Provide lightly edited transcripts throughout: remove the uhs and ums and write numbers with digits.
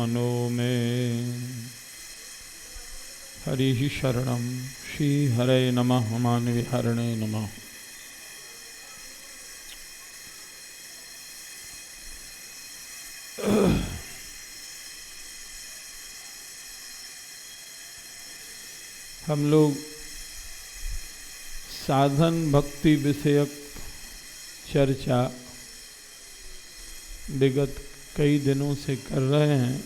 मनो मे। हरि शरणं श्री हरे नमः मानविहरणे नमः। हम लोग साधन भक्ति विषयक चर्चा विगत कई दिनों से कर रहे हैं।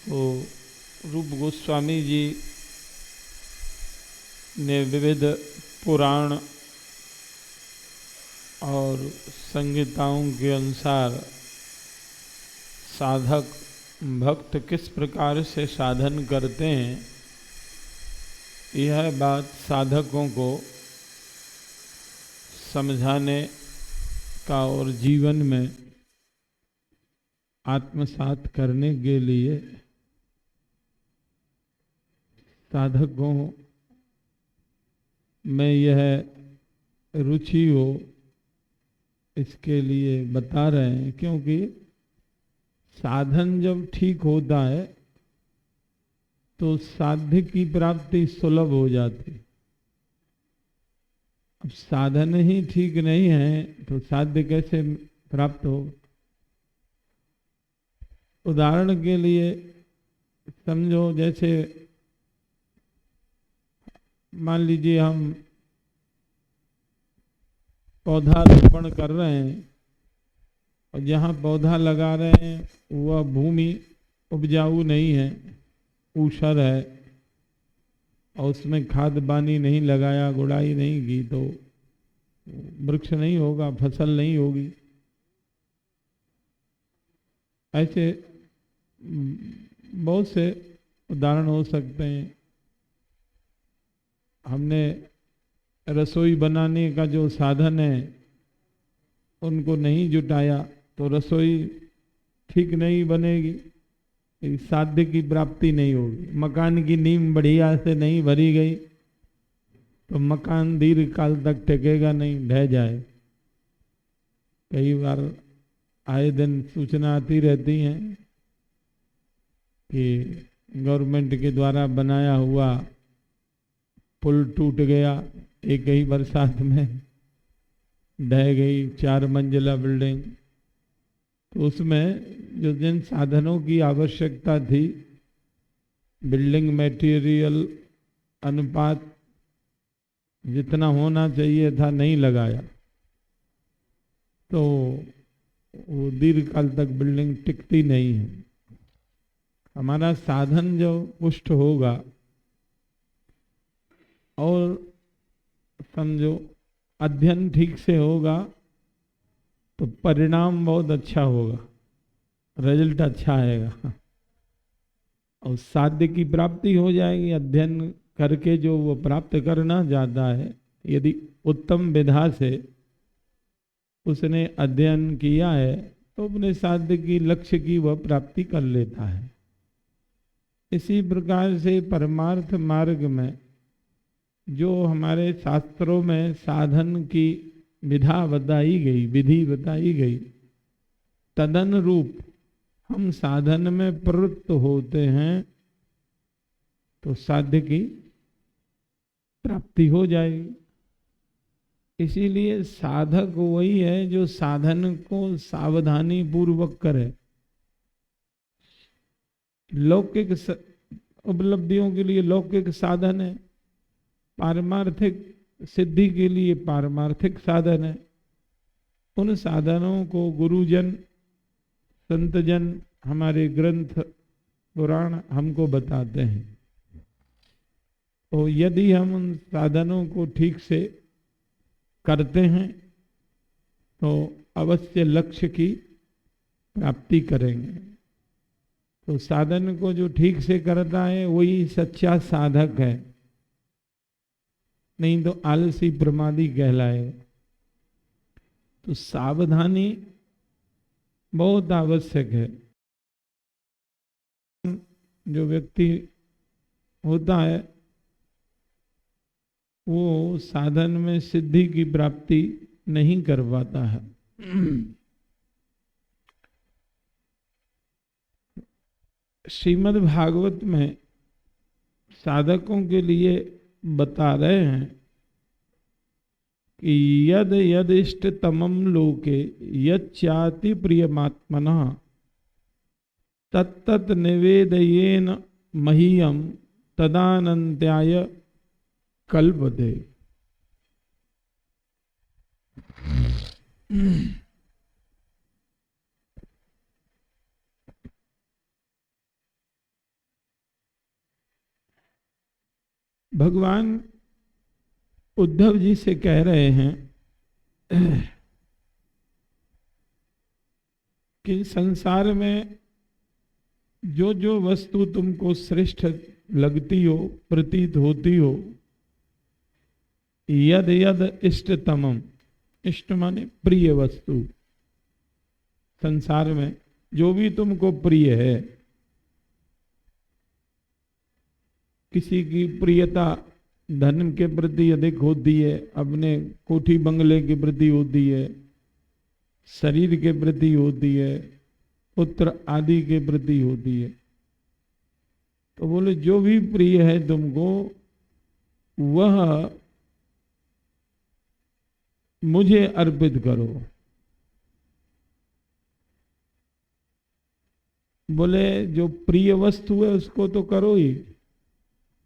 तो रूप गोस्वामी जी ने विविध पुराण और संहिताओं के अनुसार साधक भक्त किस प्रकार से साधन करते हैं, यह बात साधकों को समझाने का और जीवन में आत्मसात करने के लिए साधकों में यह रुचि हो, इसके लिए बता रहे हैं। क्योंकि साधन जब ठीक होता है तो साध्य की प्राप्ति सुलभ हो जाती। अब साधन ही ठीक नहीं है तो साध्य कैसे प्राप्त हो। उदाहरण के लिए समझो, जैसे मान लीजिए हम पौधा रोपण कर रहे हैं और जहाँ पौधा लगा रहे हैं वह भूमि उपजाऊ नहीं है, ऊसर है, और उसमें खाद पानी नहीं लगाया, गुड़ाई नहीं की, तो वृक्ष नहीं होगा, फसल नहीं होगी। ऐसे बहुत से उदाहरण हो सकते हैं। हमने रसोई बनाने का जो साधन है उनको नहीं जुटाया तो रसोई ठीक नहीं बनेगी, साध्य की प्राप्ति नहीं होगी। मकान की नींव बढ़िया से नहीं भरी गई तो मकान दीर्घ काल तक टिकेगा नहीं, ढह जाए। कई बार आए दिन सूचना आती रहती हैं कि गवर्नमेंट के द्वारा बनाया हुआ पुल टूट गया, एक ही बरसात में ढह गई 4 मंजिला बिल्डिंग। तो उसमें जो जिन साधनों की आवश्यकता थी, बिल्डिंग मटेरियल अनुपात जितना होना चाहिए था नहीं लगाया, तो वो दीर्घकाल तक बिल्डिंग टिकती नहीं है। हमारा साधन जो पुष्ट होगा और समझो अध्ययन ठीक से होगा तो परिणाम बहुत अच्छा होगा, रिजल्ट अच्छा आएगा और साध्य की प्राप्ति हो जाएगी। अध्ययन करके जो वो प्राप्त करना चाहता है, यदि उत्तम विधा से उसने अध्ययन किया है तो अपने साध्य की लक्ष्य की वह प्राप्ति कर लेता है। इसी प्रकार से परमार्थ मार्ग में जो हमारे शास्त्रों में साधन की विधा बताई गई, विधि बताई गई, तदन रूप हम साधन में प्रवृत्त होते हैं तो साध्य की प्राप्ति हो जाएगी। इसीलिए साधक वही है जो साधन को सावधानी पूर्वक करे। लौकिक उपलब्धियों के लिए लौकिक साधन है, पारमार्थिक सिद्धि के लिए पारमार्थिक साधन है। उन साधनों को गुरुजन संतजन हमारे ग्रंथ पुराण हमको बताते हैं। तो यदि हम उन साधनों को ठीक से करते हैं तो अवश्य लक्ष्य की प्राप्ति करेंगे। तो साधन को जो ठीक से करता है वही सच्चा साधक है, नहीं तो आलसी प्रमादी कहलाए। तो सावधानी बहुत आवश्यक है। जो व्यक्ति होता है वो साधन में सिद्धि की प्राप्ति नहीं कर पाता है। श्रीमद् भागवत में साधकों के लिए बता रहे हैं कि यद यद इष्टतमं लोके यच्चाति प्रियमात्मनः तत्तत् निवेदयेन मह्यं तदानन्त्याय कल्पते। भगवान उद्धव जी से कह रहे हैं कि संसार में जो जो वस्तु तुमको श्रेष्ठ लगती हो, प्रतीत होती हो, यद यद इष्टतमम, इष्ट माने प्रिय वस्तु, संसार में जो भी तुमको प्रिय है, किसी की प्रियता धन के प्रति अधिक होती है, अपने कोठी बंगले के प्रति होती है, शरीर के प्रति होती है, पुत्र आदि के प्रति होती है। तो बोले जो भी प्रिय है तुमको वह मुझे अर्पित करो। बोले जो प्रिय वस्तु है उसको तो करो ही,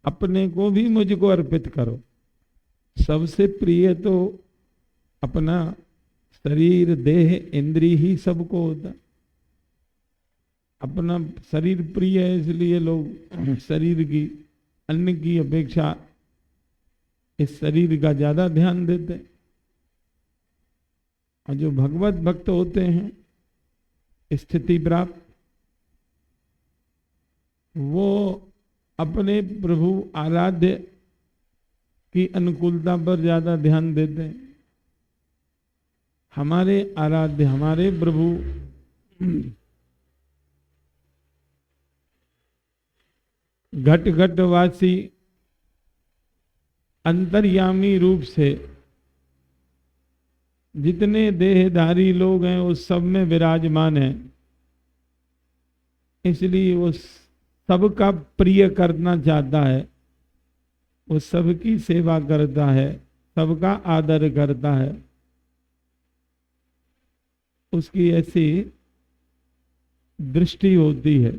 अपने को भी मुझको अर्पित करो। सबसे प्रिय तो अपना शरीर, देह, इंद्री ही सबको होता। अपना शरीर प्रिय है इसलिए लोग शरीर की, अन्य की अपेक्षा इस शरीर का ज्यादा ध्यान देते हैं। और जो भगवत भक्त होते हैं स्थिति प्राप्त, वो अपने प्रभु आराध्य की अनुकूलता पर ज्यादा ध्यान देते हैं। हमारे आराध्य, हमारे प्रभु घट घटवासी अंतर्यामी रूप से जितने देहधारी लोग हैं वो सब में विराजमान है, इसलिए वो सबका प्रिय करना चाहता है, वो सबकी सेवा करता है, सबका आदर करता है। उसकी ऐसी दृष्टि होती है।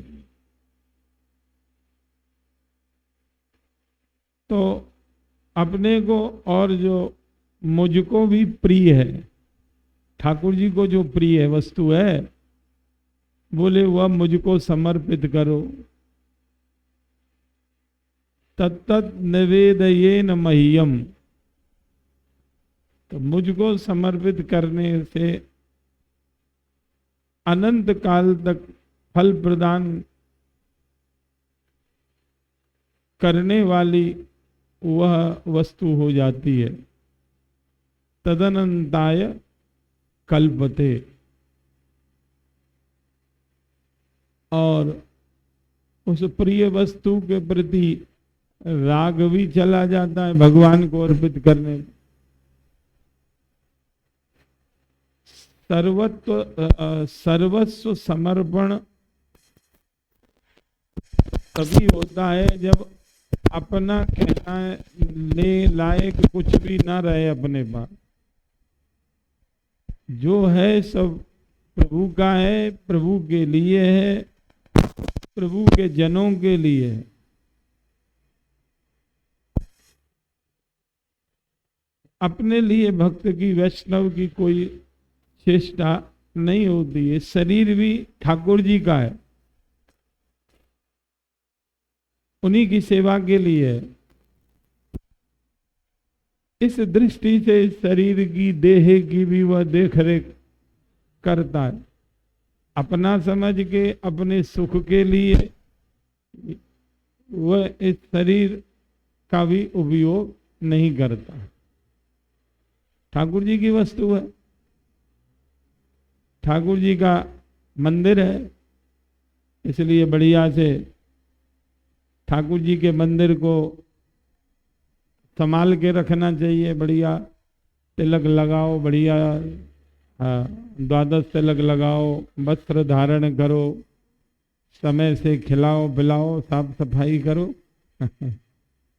तो अपने को और जो मुझको भी प्रिय है, ठाकुर जी को जो प्रिय वस्तु है, बोले वह मुझको समर्पित करो। तत्तत् निवेदयेन मह्यम, तो मुझको समर्पित करने से अनंत काल तक फल प्रदान करने वाली वह वस्तु हो जाती है। तदनंताय कल्पते, और उस प्रिय वस्तु के प्रति राग भी चला जाता है भगवान को अर्पित करने। सर्वस्व समर्पण तभी होता है जब अपना कहने लायक कुछ भी ना रहे अपने पास। जो है सब प्रभु का है, प्रभु के लिए है, प्रभु के जनों के लिए है। अपने लिए भक्त की, वैष्णव की कोई चेष्टा नहीं होती है। शरीर भी ठाकुर जी का है, उन्हीं की सेवा के लिए है। इस दृष्टि से शरीर की, देह की भी वह देख रेख करता है। अपना समझ के, अपने सुख के लिए वह इस शरीर का भी उपयोग नहीं करता। ठाकुर जी की वस्तु है, ठाकुर जी का मंदिर है, इसलिए बढ़िया से ठाकुर जी के मंदिर को संभाल के रखना चाहिए। बढ़िया तिलक लगाओ, बढ़िया द्वादश तिलक लगाओ, वस्त्र धारण करो, समय से खिलाओ पिलाओ, साफ सफाई करो।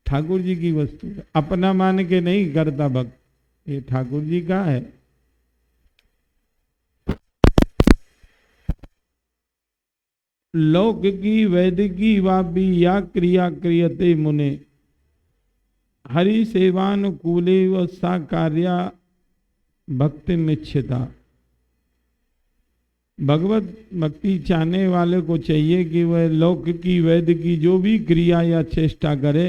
ठाकुर जी की वस्तु है, अपना मान के नहीं करता भक्त, ये ठाकुर जी का है। लौकिकी वैदिकी वापी या क्रिया क्रियते मुने, हरि सेवानुकूले व सा कार्या भक्ति मिच्छिता। भगवत भक्ति चाहने वाले को चाहिए कि वह लौकिकी वैदिकी जो भी क्रिया या चेष्टा करे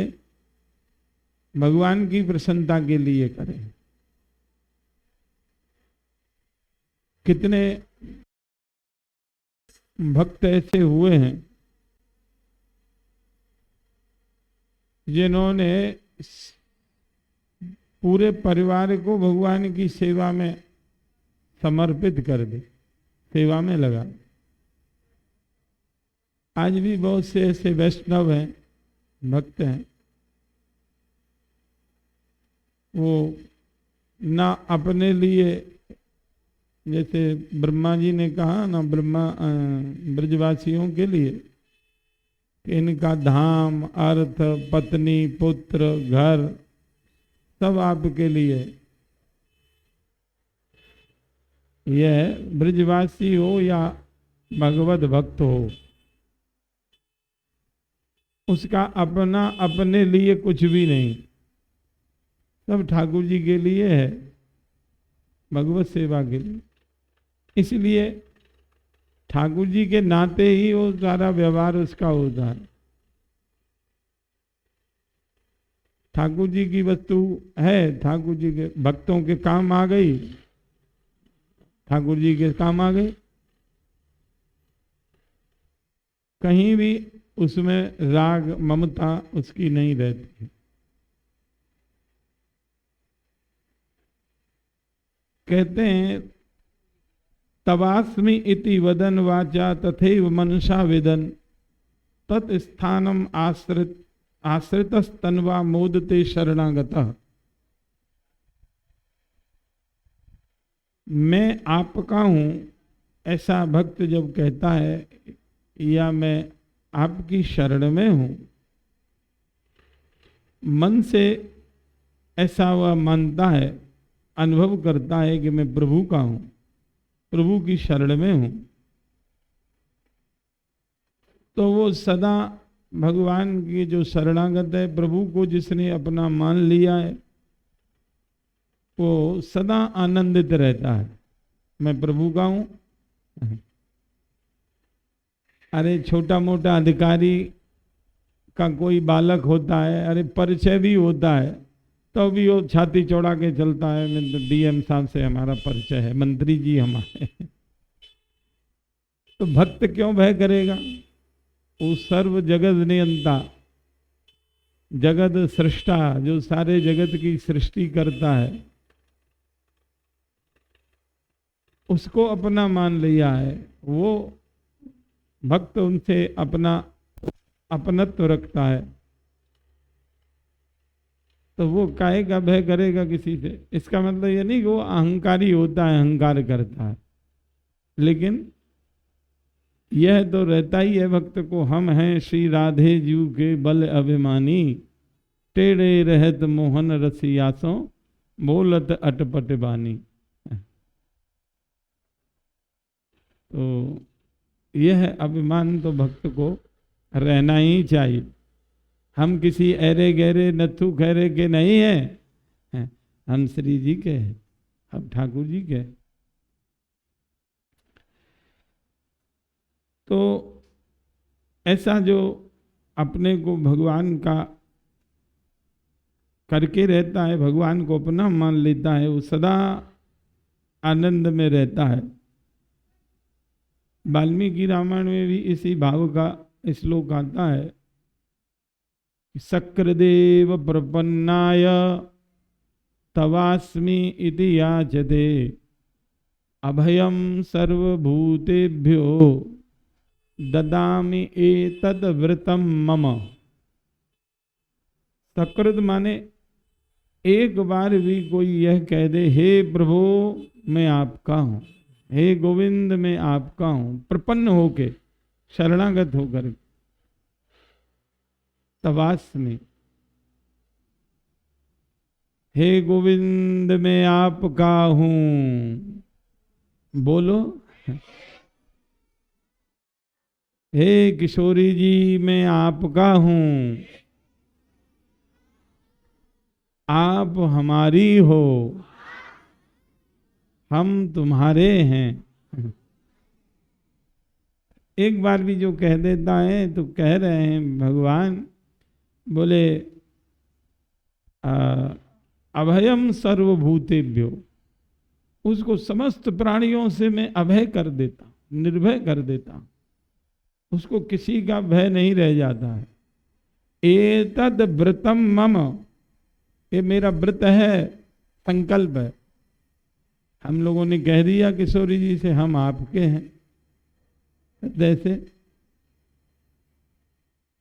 भगवान की प्रसन्नता के लिए करे। कितने भक्त ऐसे हुए हैं जिन्होंने पूरे परिवार को भगवान की सेवा में समर्पित कर दी, सेवा में लगा। आज भी बहुत से ऐसे वैष्णव हैं, भक्त हैं, वो ना अपने लिए, जैसे ब्रह्मा जी ने कहा ना, ब्रजवासियों के लिए कि इनका धाम, अर्थ, पत्नी, पुत्र, घर सब आपके लिए। यह ब्रजवासी हो या भगवत भक्त हो, उसका अपना अपने लिए कुछ भी नहीं, सब ठाकुर जी के लिए है, भगवत सेवा के लिए। इसलिए ठाकुर जी के नाते ही वो सारा व्यवहार उसका होता है। ठाकुर जी की वस्तु है, ठाकुर जी के भक्तों के काम आ गई, ठाकुर जी के काम आ गए। कहीं भी उसमें राग ममता उसकी नहीं रहती। कहते हैं तवास्मि इति वदन वाचा तथैव मनसा विदन तत्स्थानम आश्रितस्तन्वा मोदते शरणागतः। मैं आपका हूँ ऐसा भक्त जब कहता है, या मैं आपकी शरण में हूँ, मन से ऐसा वह मानता है, अनुभव करता है कि मैं प्रभु का हूँ, प्रभु की शरण में हूँ, तो वो सदा भगवान की जो शरणागत है, प्रभु को जिसने अपना मान लिया है, वो सदा आनंदित रहता है, मैं प्रभु का हूं। अरे छोटा मोटा अधिकारी का कोई बालक होता है, अरे परिचय भी होता है, तो भी वो छाती चौड़ा के चलता है, मैं तो डीएम साहब से हमारा परिचय है, मंत्री जी हमारे। तो भक्त क्यों भय करेगा? वो सर्व जगत नियंता, जगत सृष्टा, जो सारे जगत की सृष्टि करता है, उसको अपना मान लिया है, वो भक्त उनसे अपना अपनत्व रखता है, तो वो काहे का भय करेगा किसी से? इसका मतलब ये नहीं कि वो अहंकारी होता है, अहंकार करता है, लेकिन यह तो रहता ही है भक्त को, हम हैं श्री राधे जीव के बल अभिमानी, टेढ़े रहत मोहन रसियासों, बोलत अटपट बानी। तो यह अभिमान तो भक्त को रहना ही चाहिए। हम किसी ऐरे गहरे नथु खैरे के नहीं हैं, हम श्री जी के हैं, हम ठाकुर जी के। तो ऐसा जो अपने को भगवान का करके रहता है, भगवान को अपना मान लेता है, वो सदा आनंद में रहता है। वाल्मीकि रामायण में भी इसी भाव का श्लोक आता है, शक्रदेव प्रपन्नाय तवास्मि इति याचते, अभयम सर्वभूतेभ्यो ददामि एतद् व्रतम मम। सकृत माने एक बार भी कोई यह कह दे, हे प्रभु मैं आपका हूँ, हे गोविंद मैं आपका हूँ, प्रपन्न होके, शरणागत होकर तवास में, हे गोविंद मैं आपका हूं, बोलो। हे किशोरी जी मैं आपका हूं, आप हमारी हो, हम तुम्हारे हैं। एक बार भी जो कह देता है तो कह रहे हैं भगवान, बोले अभयम सर्वभूतेभ्यो, उसको समस्त प्राणियों से मैं अभय कर देता, निर्भय कर देता, उसको किसी का भय नहीं रह जाता है। एतद व्रतम मम, ये मेरा व्रत है, संकल्प है। हम लोगों ने कह दिया किशोरी जी से हम आपके हैं, जैसे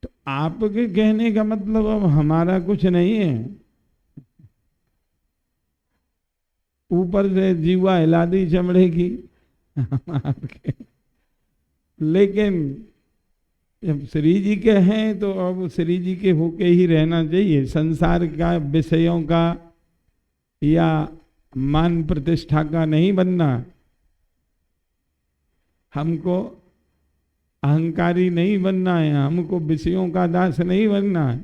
तो आपके कहने का मतलब अब हमारा कुछ नहीं है। ऊपर से जीवा हिला दी चमड़े की आपके, लेकिन जब श्री जी के हैं तो अब श्री जी के होके ही रहना चाहिए। संसार का विषयों का या मान प्रतिष्ठा का नहीं बनना। हमको अहंकारी नहीं बनना है, हमको विषयों का दास नहीं बनना है,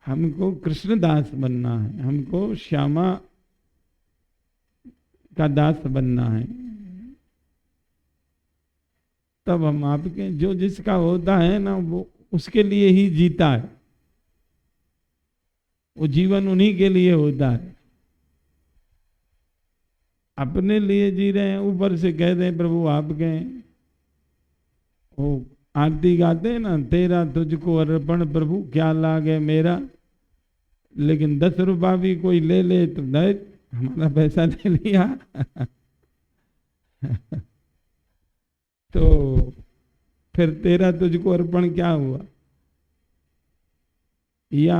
हमको कृष्ण दास बनना है, हमको श्यामा का दास बनना है। तब हम आपके, जो जिसका होता है ना वो उसके लिए ही जीता है, वो जीवन उन्हीं के लिए होता है। अपने लिए जी रहे हैं, ऊपर से कह दें प्रभु आपके हैं। वो आरती गाते हैं ना, तेरा तुझको अर्पण प्रभु क्या लागे मेरा, लेकिन 10 रुपया भी कोई ले ले तो दे, हमारा पैसा ले लिया तो फिर तेरा तुझको अर्पण क्या हुआ। या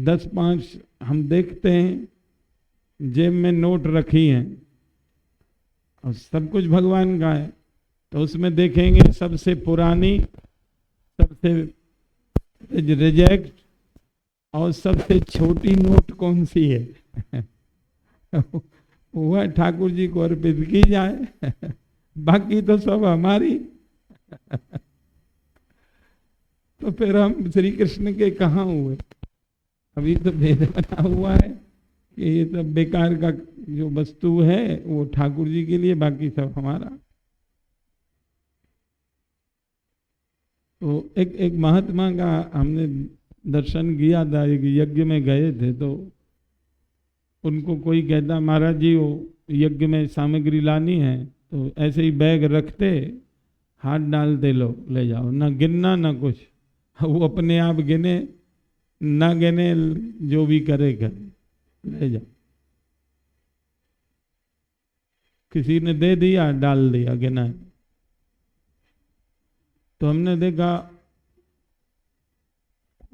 10-5 हम देखते हैं जेब में नोट रखी हैं और सब कुछ भगवान का है, तो उसमें देखेंगे सबसे पुरानी, सबसे रिजेक्ट और सबसे छोटी नोट कौन सी है वह ठाकुर जी को अर्पित की जाए बाकी तो सब हमारी तो फिर हम श्री कृष्ण के कहाँ हुए। अभी तो भेद बना हुआ है कि ये सब बेकार का जो वस्तु है वो ठाकुर जी के लिए, बाकी सब हमारा। तो एक महात्मा का हमने दर्शन किया था, एक यज्ञ में गए थे, तो उनको कोई कहता महाराज जी वो यज्ञ में सामग्री लानी है, तो ऐसे ही बैग रखते, हाथ डालते, लो ले जाओ, ना गिनना ना कुछ, वो अपने आप गिने ना गिने, जो भी करे ले जाओ। किसी ने दे दिया, डाल दिया, गिना। तो हमने देखा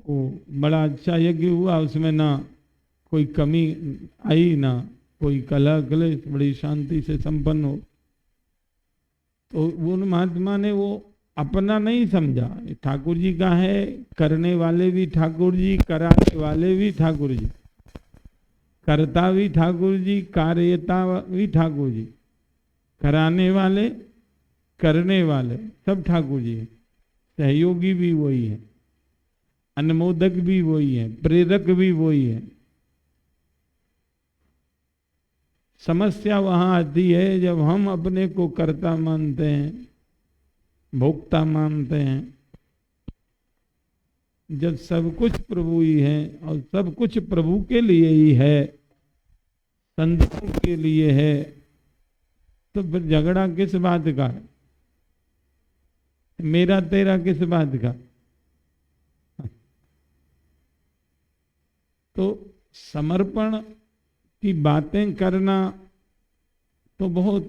वो बड़ा अच्छा यज्ञ हुआ, उसमें ना कोई कमी आई ना कोई कलह क्लेश, बड़ी शांति से संपन्न हो। तो उन महात्मा ने वो अपना नहीं समझा, ठाकुर जी का है, करने वाले भी ठाकुर जी, कराने वाले भी ठाकुर जी, करता भी ठाकुर जी, कार्यता भी ठाकुर जी, कराने वाले करने वाले सब ठाकुर जी हैं, सहयोगी भी वही है, अनुमोदक भी वही है, प्रेरक भी वही है। समस्या वहां आती है जब हम अपने को कर्ता मानते हैं, भोक्ता मानते हैं। जब सब कुछ प्रभु ही है और सब कुछ प्रभु के लिए ही है, संतों के लिए है, तो फिर झगड़ा किस बात का है, मेरा तेरा किस बात का। तो समर्पण की बातें करना तो बहुत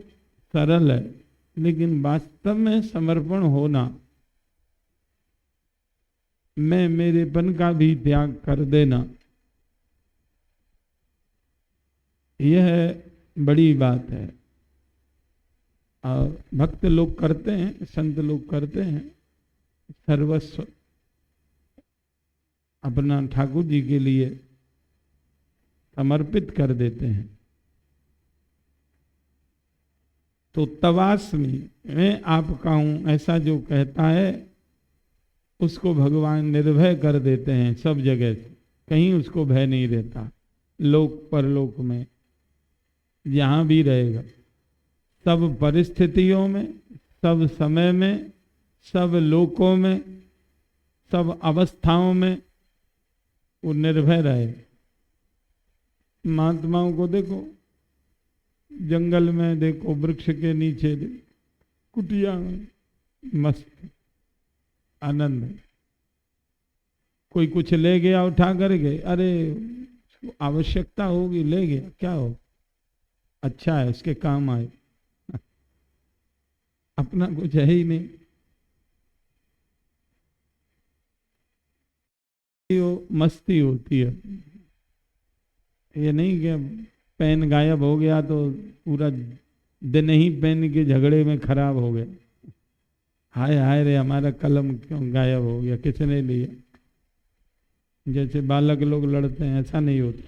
सरल है, लेकिन वास्तव में समर्पण होना, मैं मेरेपन का भी त्याग कर देना, यह बड़ी बात है। और भक्त लोग करते हैं, संत लोग करते हैं, सर्वस्व अपना ठाकुर जी के लिए समर्पित कर देते हैं। तो तवास्मि, मैं आपका हूं, ऐसा जो कहता है उसको भगवान निर्भय कर देते हैं सब जगह से, कहीं उसको भय नहीं रहता। लोक परलोक में जहां भी रहेगा, सब परिस्थितियों में, सब समय में, सब लोकों में, सब अवस्थाओं में वो निर्भय रहे। महात्माओं को देखो, जंगल में देखो, वृक्ष के नीचे कुटिया में मस्त आनंद है। कोई कुछ ले गया, उठा कर गए, अरे आवश्यकता होगी ले गया, क्या हो, अच्छा है, उसके काम आए। अपना कुछ है ही नहीं। वो मस्ती होती है, ये नहीं कि पेन गायब हो गया तो पूरा दिन ही पेन के झगड़े में खराब हो गया। हाय हाय रे, हमारा कलम क्यों गायब हो गया, किसने लिया। जैसे बालक लोग लड़ते हैं, ऐसा नहीं होता।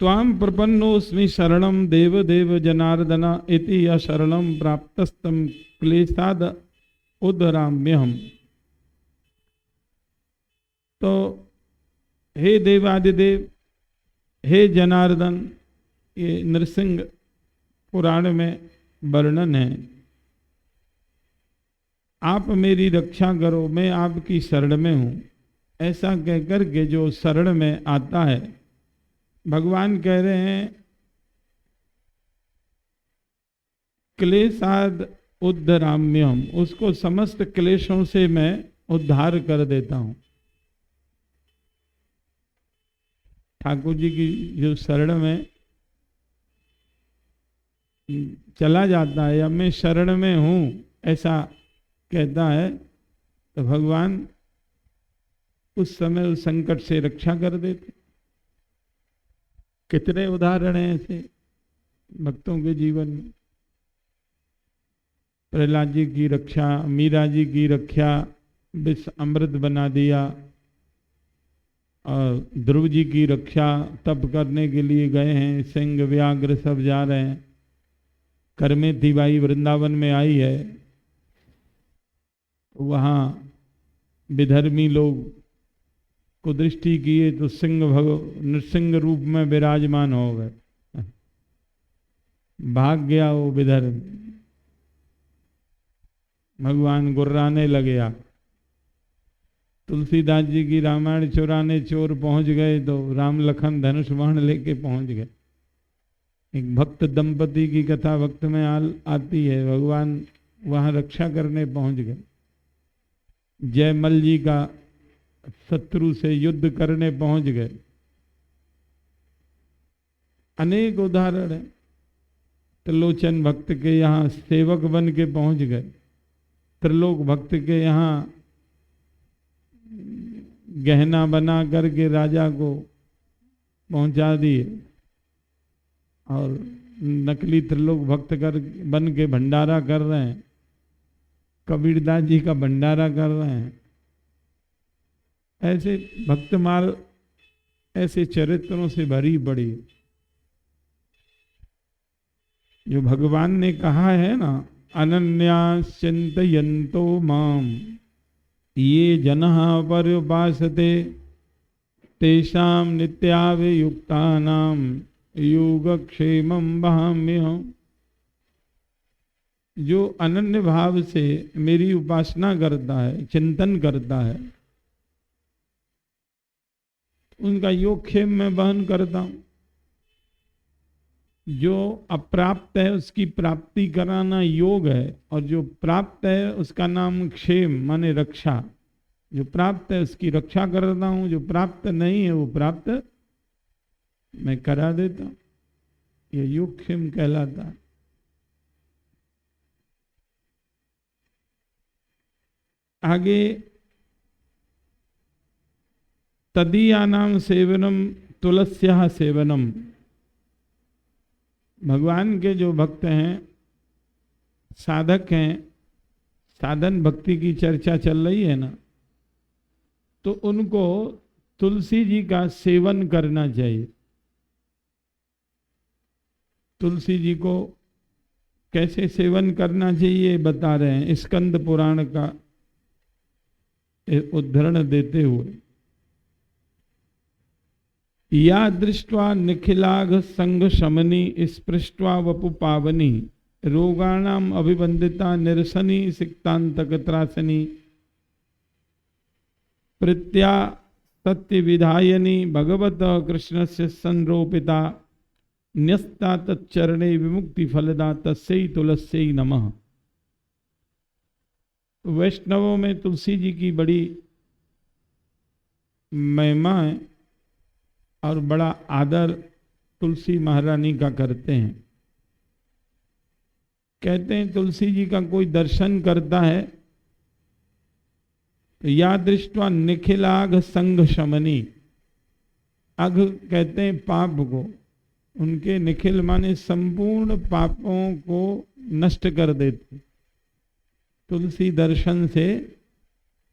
त्वाम प्रपन्नोस्मि शरणम देव देव जनार्दना इति अशरणम प्राप्तस्तम क्लेशाद उद्धराम्यहम्। तो हे देवादिदेव, हे जनार्दन, ये नृसिंह पुराण में वर्णन है। आप मेरी रक्षा करो, मैं आपकी शरण में हूं, ऐसा कहकर के जो शरण में आता है, भगवान कह रहे हैं क्लेशाद उद्धराम्यहम्, उसको समस्त क्लेशों से मैं उद्धार कर देता हूं। ठाकुर जी की जो शरण में चला जाता है, या मैं शरण में हूं ऐसा कहता है, तो भगवान उस समय उस संकट से रक्षा कर देते। कितने उदाहरण हैं ऐसे भक्तों के जीवन में। प्रहलाद जी की रक्षा, मीरा जी की रक्षा, विष अमृत बना दिया। और ध्रुव जी की रक्षा तप करने के लिए गए हैं, सिंह व्याघ्र सब जा रहे हैं। करमेती बाई वृंदावन में आई है, तो वहाँ विधर्मी लोग को दृष्टि किए तो नृसिंह रूप में विराजमान हो गए। भाग गया वो विधर्मी, भगवान गुर्राने लगे। तुलसीदास जी की रामायण चुराने चोर पहुंच गए, तो राम लखन धनुष बाण लेके पहुंच गए। एक भक्त दंपति की कथा भक्त में आती है, भगवान वहां रक्षा करने पहुंच गए। जयमल जी का शत्रु से युद्ध करने पहुंच गए। अनेक उदाहरण है। त्रिलोचन भक्त के यहाँ सेवक बन के पहुंच गए, त्रिलोक भक्त के यहाँ गहना बना करके राजा को पहुंचा दिए, और नकली त्रिलोक भक्त बन के भंडारा कर रहे हैं, कबीरदास जी का भंडारा कर रहे हैं। ऐसे भक्तमाल ऐसे चरित्रों से भरी पड़ी। जो भगवान ने कहा है ना, अनन्यास चिंतयन्तो माम ये जनः पर्युपासते तेषां नित्याभियुक्तानां योगक्षेमं वहाम्यहम्। जो अनन्य भाव से मेरी उपासना करता है, चिंतन करता है, उनका योगक्षेम में वहन करता हूं। जो अप्राप्त है उसकी प्राप्ति कराना योग है, और जो प्राप्त है उसका नाम क्षेम माने रक्षा। जो प्राप्त है उसकी रक्षा करता हूं, जो प्राप्त नहीं है वो प्राप्त मैं करा देता हूं। ये योगक्षेम कहलाता है। आगे तदीयानां सेवनम तुलस्याः सेवनम। भगवान के जो भक्त हैं, साधक हैं, साधन भक्ति की चर्चा चल रही है ना, तो उनको तुलसी जी का सेवन करना चाहिए। तुलसी जी को कैसे सेवन करना चाहिए बता रहे हैं स्कंद पुराण का उद्धरण देते हुए। या दृष्ट्वा निखिलाघ संग शमनी स्पृष्ट्वा वपु पावनी रोगाणाम अभिवंदिता निरसनी सिक्तांतक त्रासनी प्रत्या सत्य विधायनी भगवत कृष्ण से संरोपिता न्यस्ता तच्चरणे विमुक्ति फलदा तस्यै तुलस्यै नमः। वैष्णवों में तुलसी जी की बड़ी महिमा है और बड़ा आदर तुलसी महारानी का करते हैं। कहते हैं तुलसी जी का कोई दर्शन करता है तो या दृष्ट्वा निखिलाघ संग शमनी, अघ कहते हैं पाप को, उनके निखिल माने संपूर्ण पापों को नष्ट कर देते। तुलसी दर्शन से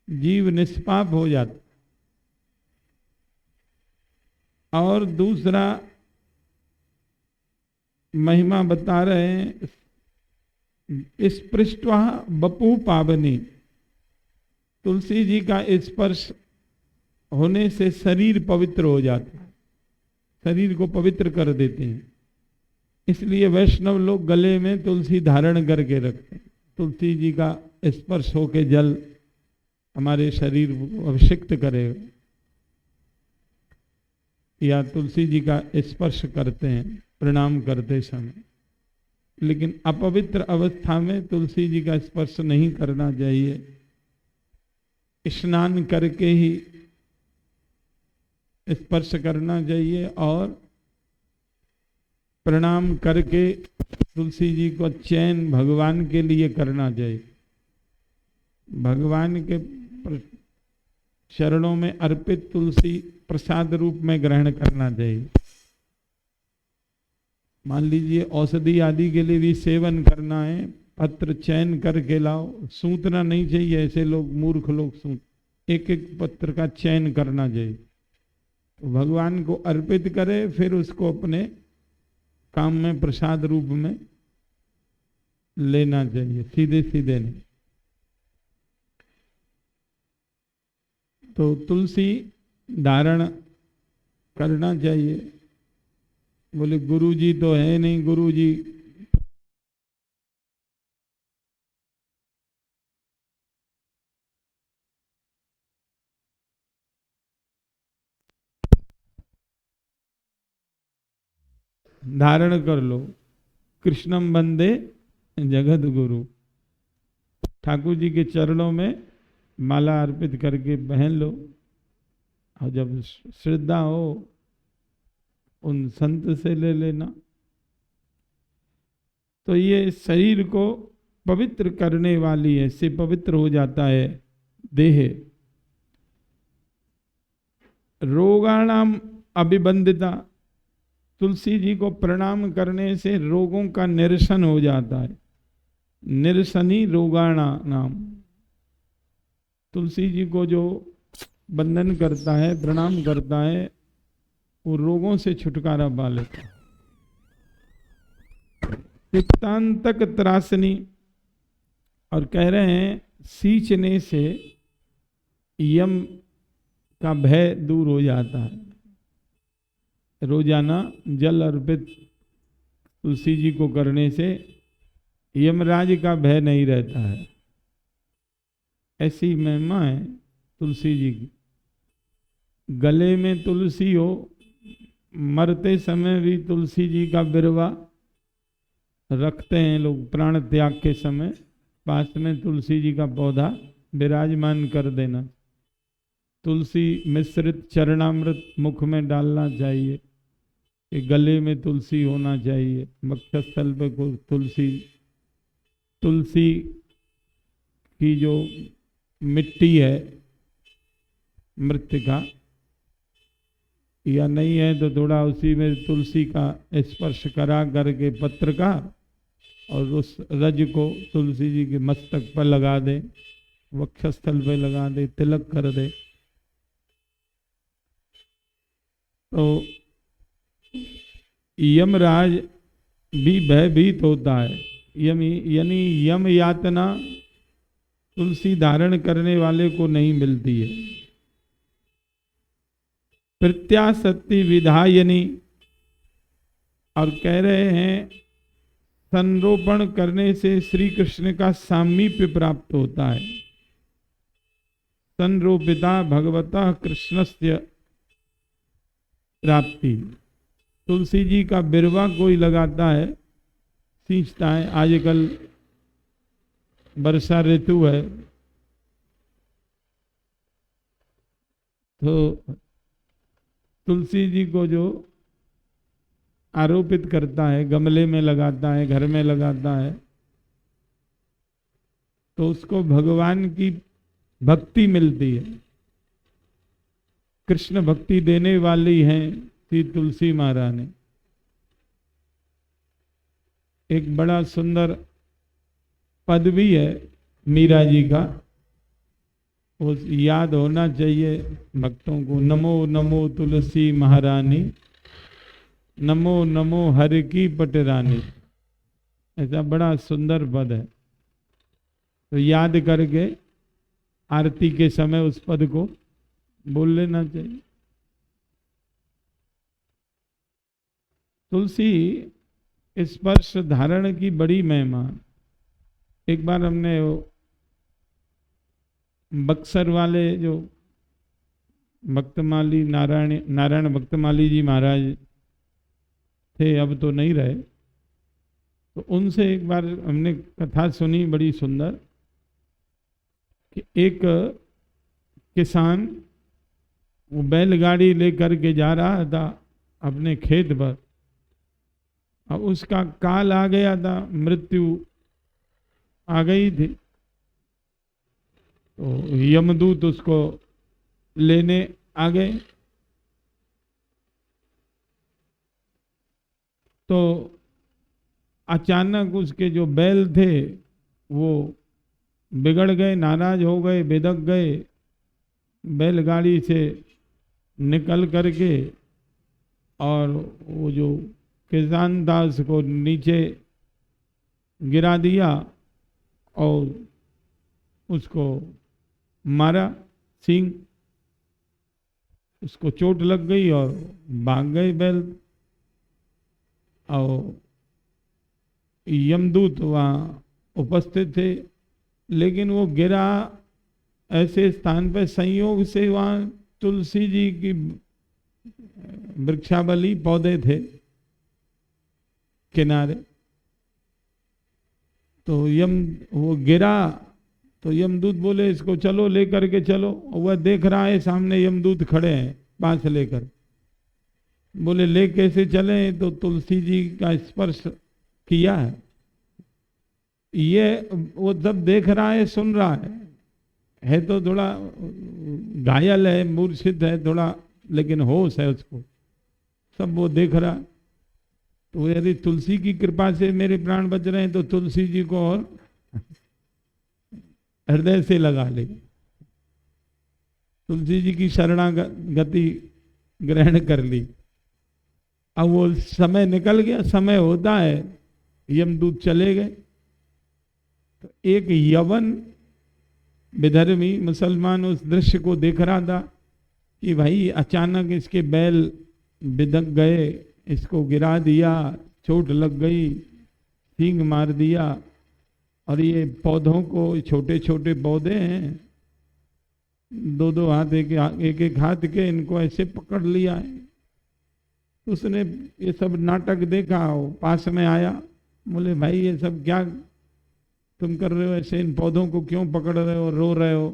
जीव निष्पाप हो जाता। और दूसरा महिमा बता रहे हैं, स्पृष्ट्वा बपू पावनी, तुलसी जी का स्पर्श होने से शरीर पवित्र हो जाता है, शरीर को पवित्र कर देते हैं। इसलिए वैष्णव लोग गले में तुलसी धारण करके रखते हैं। तुलसी जी का स्पर्श होके जल हमारे शरीर को अभिषिक्त करेगा, या तुलसी जी का स्पर्श करते हैं प्रणाम करते समय। लेकिन अपवित्र अवस्था में तुलसी जी का स्पर्श नहीं करना चाहिए। स्नान करके ही स्पर्श करना चाहिए और प्रणाम करके तुलसी जी को चैन भगवान के लिए करना चाहिए। भगवान के चरणों में अर्पित तुलसी प्रसाद रूप में ग्रहण करना चाहिए। मान लीजिए औषधि आदि के लिए भी सेवन करना है, पत्र चयन करके लाओ, सूतना नहीं चाहिए। ऐसे लोग मूर्ख लोग सूत, एक एक पत्र का चयन करना चाहिए। तो भगवान को अर्पित करे, फिर उसको अपने काम में प्रसाद रूप में लेना चाहिए, सीधे सीधे नहीं। तो तुलसी धारण करना चाहिए। बोले गुरु जी तो है नहीं, गुरु जी धारण कर लो। कृष्णम वंदे जगत गुरु, ठाकुर जी के चरणों में माला अर्पित करके पहन लो। और जब श्रद्धा हो उन संत से ले लेना। तो ये शरीर को पवित्र करने वाली है, इससे पवित्र हो जाता है देह। रोगाणाम अभिबंधिता, तुलसी जी को प्रणाम करने से रोगों का निरसन हो जाता है। निरसनी रोगाणा नाम, तुलसी जी को जो वंदन करता है, प्रणाम करता है, वो रोगों से छुटकारा पा लेता है। सिक्तांतक त्रासनी, और कह रहे हैं सींचने से यम का भय दूर हो जाता है। रोजाना जल अर्पित तुलसी जी को करने से यमराज का भय नहीं रहता है। ऐसी महिमा है तुलसी जी की। गले में तुलसी हो, मरते समय भी तुलसी जी का बिरवा रखते हैं लोग। प्राण त्याग के समय पास में तुलसी जी का पौधा विराजमान कर देना। तुलसी मिश्रित चरणामृत मुख में डालना चाहिए। कि गले में तुलसी होना चाहिए। वक्षस्थल पे तुलसी की जो मिट्टी है मृतिका, या नहीं है तो थोड़ा उसी में तुलसी का स्पर्श करा करके पत्र का, और उस रज को तुलसी जी के मस्तक पर लगा दे, वक्षस्थल पे लगा दे, तिलक कर दे, तो यमराज भी भयभीत होता है। यानी यम यातना तुलसी धारण करने वाले को नहीं मिलती है। प्रत्यासक्ति विधायनी, और कह रहे हैं संरोपण करने से श्री कृष्ण का सामीप्य प्राप्त होता है। संरोपिता भगवता कृष्णस्य प्राप्ति। तुलसी जी का बिरवा कोई लगाता है, सींचता है, आजकल वर्षा ऋतु है तो तुलसी जी को जो आरोपित करता है, गमले में लगाता है, घर में लगाता है, तो उसको भगवान की भक्ति मिलती है। कृष्ण भक्ति देने वाली हैं श्री तुलसी महारानी। एक बड़ा सुंदर पद भी है मीरा जी का, वो याद होना चाहिए भक्तों को। नमो नमो तुलसी महारानी, नमो नमो हरि की पटरानी। ऐसा बड़ा सुंदर पद है, तो याद करके आरती के समय उस पद को बोल लेना चाहिए। तुलसी स्पर्श धारण की बड़ी महिमा। एक बार हमने बक्सर वाले जो भक्तमाली नारायण भक्तमाली जी महाराज थे, अब तो नहीं रहे, तो उनसे एक बार हमने कथा सुनी बड़ी सुंदर कि एक किसान वो बैलगाड़ी लेकर के जा रहा था अपने खेत पर, अब उसका काल आ गया था, मृत्यु आ गई थी, तो यमदूत उसको लेने आ गए। तो अचानक उसके जो बैल थे वो बिगड़ गए, नाराज हो गए, बेधक गए, बैलगाड़ी से निकल करके, और वो जो किसान था उसको नीचे गिरा दिया और उसको मारा, सींग उसको चोट लग गई और भाग गए बैल। और यमदूत वहाँ उपस्थित थे, लेकिन वो गिरा ऐसे स्थान पर संयोग से वहाँ तुलसी जी की वृक्षावली पौधे थे किनारे, तो वो गिरा तो यमदूत बोले इसको चलो लेकर के चलो। वह देख रहा है सामने यमदूत खड़े हैं पांच लेकर, बोले ले कैसे चले, तो तुलसी जी का स्पर्श किया है। ये वो जब देख रहा है, सुन रहा है तो थोड़ा घायल है, मूर्छित है थोड़ा, लेकिन होश है उसको, सब वो देख रहा। तो यदि तुलसी की कृपा से मेरे प्राण बच रहे हैं तो तुलसी जी को और हृदय से लगा ले, तुलसी जी की शरणागति ग्रहण कर ली। अब वो समय निकल गया, समय होता है, यमदूत चले गए। तो एक यवन विधर्मी मुसलमान उस दृश्य को देख रहा था कि भाई अचानक इसके बैल बिदक गए, इसको गिरा दिया, चोट लग गई, सींग मार दिया, और ये पौधों को, छोटे छोटे पौधे हैं, दो दो हाथ एक एक हाथ के, इनको ऐसे पकड़ लिया है। उसने ये सब नाटक देखा, पास में आया, बोले भाई ये सब क्या तुम कर रहे हो, ऐसे इन पौधों को क्यों पकड़ रहे हो, रो रहे हो।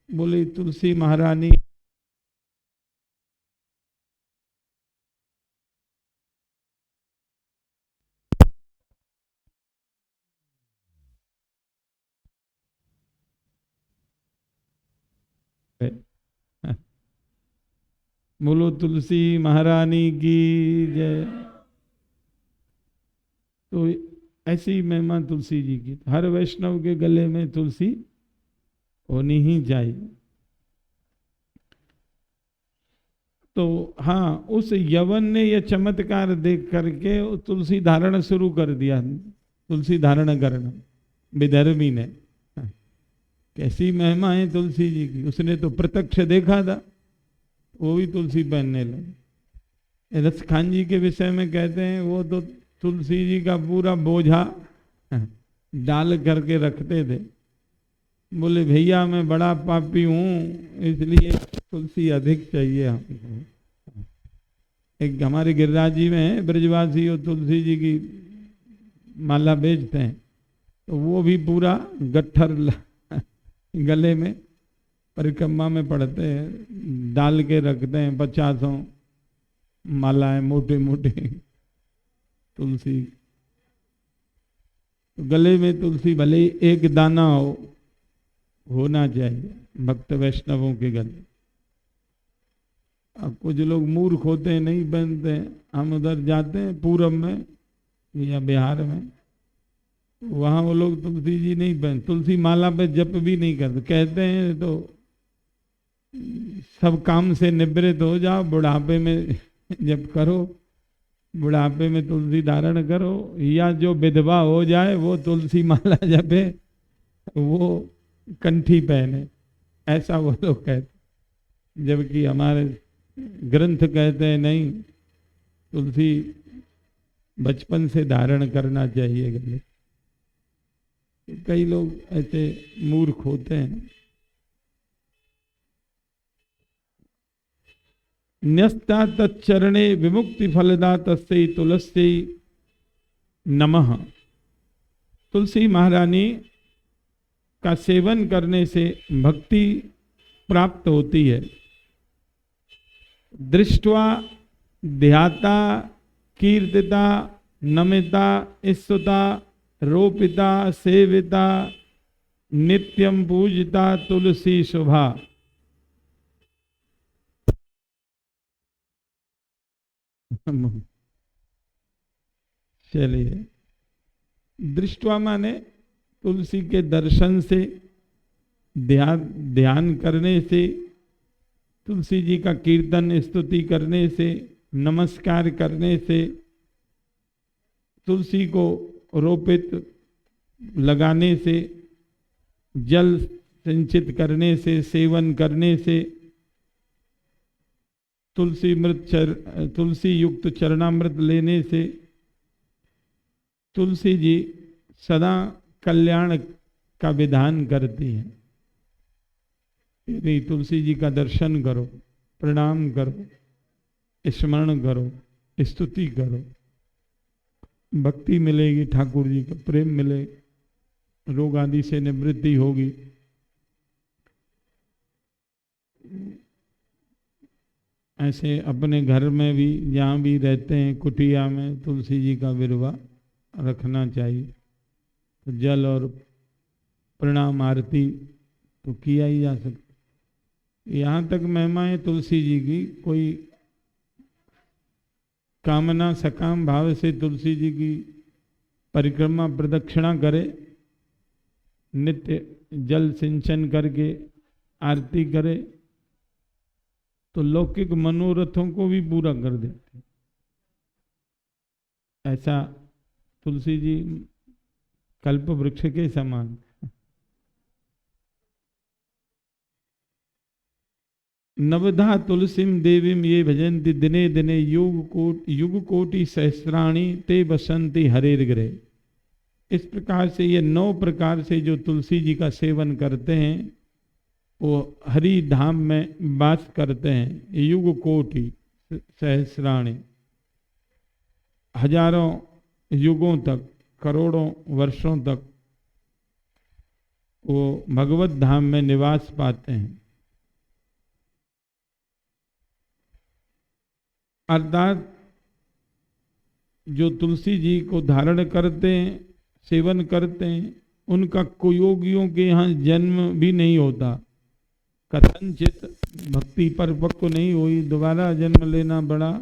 बोली तुलसी महारानी बोलो तुलसी महारानी की जय। तो ऐसी महिमा तुलसी जी की, हर वैष्णव के गले में तुलसी होनी ही चाहिए। तो हाँ, उस यवन ने यह चमत्कार देख करके तुलसी धारण शुरू कर दिया, तुलसी धारण करना, विदर्भी ने। कैसी महिमा है तुलसी जी की, उसने तो प्रत्यक्ष देखा था, वो भी तुलसी पहनने लगे। रसखान जी के विषय में कहते हैं वो तो तुलसी जी का पूरा बोझा डाल करके रखते थे। बोले भैया मैं बड़ा पापी हूँ, इसलिए तुलसी अधिक चाहिए हमको। एक हमारे गिरिराज जी में है ब्रजवासी, वो तुलसी जी की माला बेचते हैं, तो वो भी पूरा गट्ठर गले में परिक्रमा में पड़ते हैं, डाल के रखते हैं 50 मालाएं मोटे मोटे तुलसी। गले में तुलसी भले एक दाना होना चाहिए भक्त वैष्णवों के गले। अब कुछ लोग मूर्ख होते हैं, नहीं पहनते हैं। हम उधर जाते हैं पूरब में या बिहार में, वहाँ वो लोग तुलसी जी नहीं पहन, तुलसी माला पे जप भी नहीं करते। कहते हैं तो सब काम से निवृत्त हो जाओ, बुढ़ापे में जप करो, बुढ़ापे में तुलसी धारण करो, या जो विधवा हो जाए वो तुलसी माला जपे, वो कंठी पहने, ऐसा वो लोग कहते। जबकि हमारे ग्रंथ कहते हैं नहीं, तुलसी बचपन से धारण करना चाहिए गले। कई लोग ऐसे मूर्ख होते हैं। न्यस्ता तच्चरणे विमुक्ति फलदा तस्यै तुलस्यै नमः। तुलसी महारानी का सेवन करने से भक्ति प्राप्त होती है। दृष्ट्वा ध्याता कीर्तिता नमिता स्तुता रोपिता सेविता नित्यम पूजिता तुलसी शुभा। चलिए, दृष्टवा माने तुलसी के दर्शन से, ध्यान करने से, तुलसी जी का कीर्तन स्तुति करने से, नमस्कार करने से, तुलसी को रोपित लगाने से, जल सिंचित करने से, सेवन करने से, तुलसी युक्त चरणामृत लेने से तुलसी जी सदा कल्याण का विधान करती हैं। यदि तुलसी जी का दर्शन करो, प्रणाम करो, स्मरण करो, स्तुति करो, भक्ति मिलेगी, ठाकुर जी का प्रेम मिले, रोग आदि से निवृत्ति होगी। ऐसे अपने घर में भी जहाँ भी रहते हैं कुटिया में तुलसी जी का विरवा रखना चाहिए। तो जल और प्रणाम आरती तो किया ही जा सकता। यहाँ तक महिमा है तुलसी जी की, कोई कामना सकाम भाव से तुलसी जी की परिक्रमा प्रदक्षिणा करे, नित्य जल सिंचन करके आरती करे, तो लौकिक मनोरथों को भी पूरा कर देते। ऐसा तुलसी जी कल्प वृक्ष के समान। नवधा तुलसीम देवीम ये भजन्ति दिने दिने युग कोटि सहस्राणी ते बसंती हरेर ग्रह। इस प्रकार से ये 9 प्रकार से जो तुलसी जी का सेवन करते हैं वो हरि धाम में वास करते हैं। युग कोटि सहस्राणी, हजारों युगों तक, करोड़ों वर्षों तक वो भगवत धाम में निवास पाते हैं। अर्थात जो तुलसी जी को धारण करते हैं, सेवन करते हैं, उनका कुयोगियों के यहाँ जन्म भी नहीं होता। कथनचित भक्ति परिपक्व नहीं हुई, दोबारा जन्म लेना पड़ा,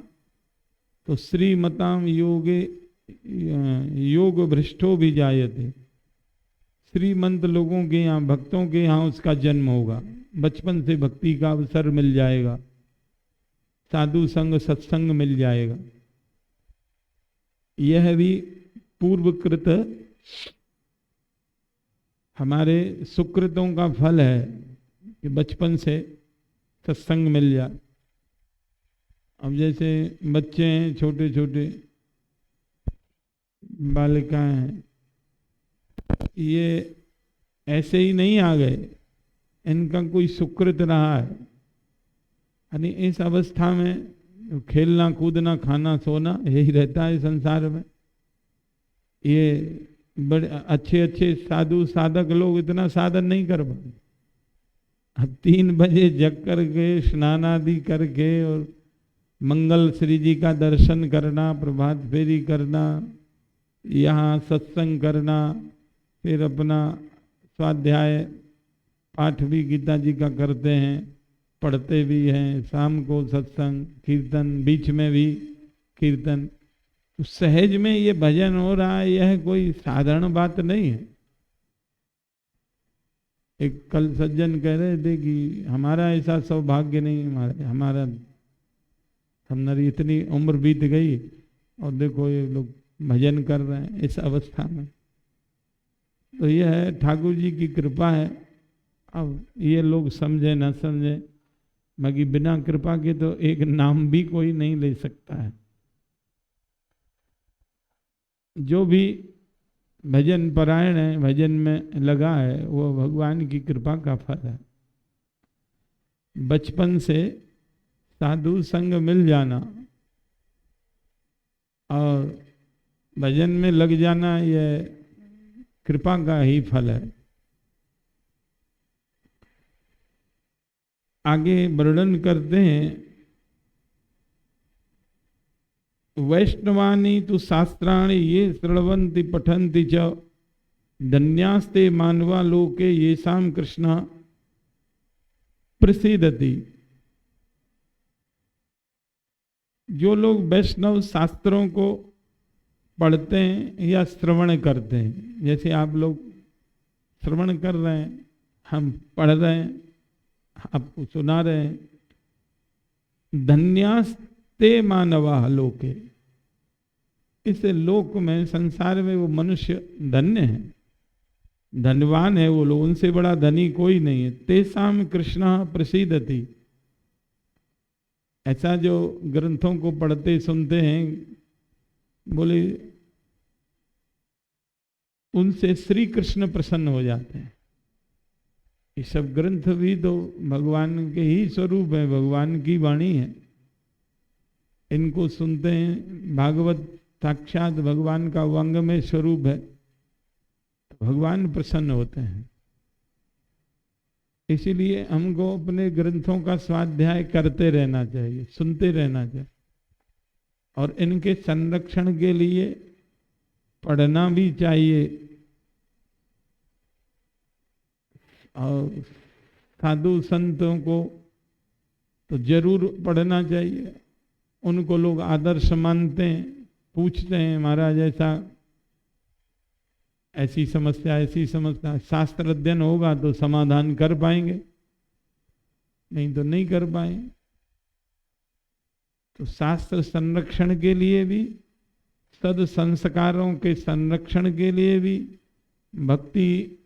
तो श्रीमताम योगे योग भ्रष्टो भी जायते, श्रीमंत लोगों के यहाँ, भक्तों के यहाँ उसका जन्म होगा, बचपन से भक्ति का अवसर मिल जाएगा, साधु संग सत्संग मिल जाएगा। यह भी पूर्वकृत हमारे सुकृतों का फल है कि बचपन से सत्संग मिल जाए। अब जैसे बच्चे हैं, छोटे छोटे बालिकाएं हैं, ये ऐसे ही नहीं आ गए, इनका कोई सुकृत रहा है। यानी इस अवस्था में खेलना कूदना खाना सोना यही रहता है संसार में। ये बड़े अच्छे अच्छे साधु साधक लोग इतना साधन नहीं कर पाते। अब 3 बजे जग करके स्नान आदि करके और मंगल श्री जी का दर्शन करना, प्रभात फेरी करना, यहाँ सत्संग करना, फिर अपना स्वाध्याय पाठ भी गीता जी का करते हैं, पढ़ते भी हैं, शाम को सत्संग कीर्तन, बीच में भी कीर्तन, तो सहज में ये भजन हो रहा है। यह कोई साधारण बात नहीं है। एक कल सज्जन कह रहे थे कि हमारा ऐसा सौभाग्य नहीं, हमारा हमारी इतनी उम्र बीत गई और देखो ये लोग भजन कर रहे हैं इस अवस्था में। तो यह है ठाकुर जी की कृपा है। अब ये लोग समझे न समझे, बाकी बिना कृपा के तो एक नाम भी कोई नहीं ले सकता है। जो भी भजन परायण है, भजन में लगा है, वो भगवान की कृपा का फल है। बचपन से साधु संग मिल जाना और भजन में लग जाना, यह कृपा का ही फल है। आगे वर्णन करते हैं, वैष्णवानी तु शास्त्राणि ये शृण्वन्ति पठन्ति च धन्यास्ते मानवा लोके येषां कृष्ण प्रसीदति। जो लोग वैष्णव शास्त्रों को पढ़ते हैं या श्रवण करते हैं, जैसे आप लोग श्रवण कर रहे हैं, हम पढ़ रहे हैं, आपको सुना रहे हैं, धन्यास्ते मानवा लोके, इस लोक में संसार में वो मनुष्य धन्य है, धनवान है वो लोग, उनसे बड़ा धनी कोई नहीं है। तेसाम कृष्ण प्रसीदति, ऐसा जो ग्रंथों को पढ़ते सुनते हैं, बोले उनसे श्री कृष्ण प्रसन्न हो जाते हैं। ये सब ग्रंथ भी तो भगवान के ही स्वरूप है, भगवान की वाणी है। इनको सुनते हैं, भागवत साक्षात भगवान का वांग में स्वरूप है, तो भगवान प्रसन्न होते हैं। इसीलिए हमको अपने ग्रंथों का स्वाध्याय करते रहना चाहिए, सुनते रहना चाहिए, और इनके संरक्षण के लिए पढ़ना भी चाहिए। और साधु संतों को तो जरूर पढ़ना चाहिए, उनको लोग आदर्श मानते हैं, पूछते हैं महाराज ऐसी समस्या, शास्त्र अध्ययन होगा तो समाधान कर पाएंगे, नहीं तो नहीं कर पाएंगे। तो शास्त्र संरक्षण के लिए भी, सद संस्कारों के संरक्षण के लिए भी, भक्ति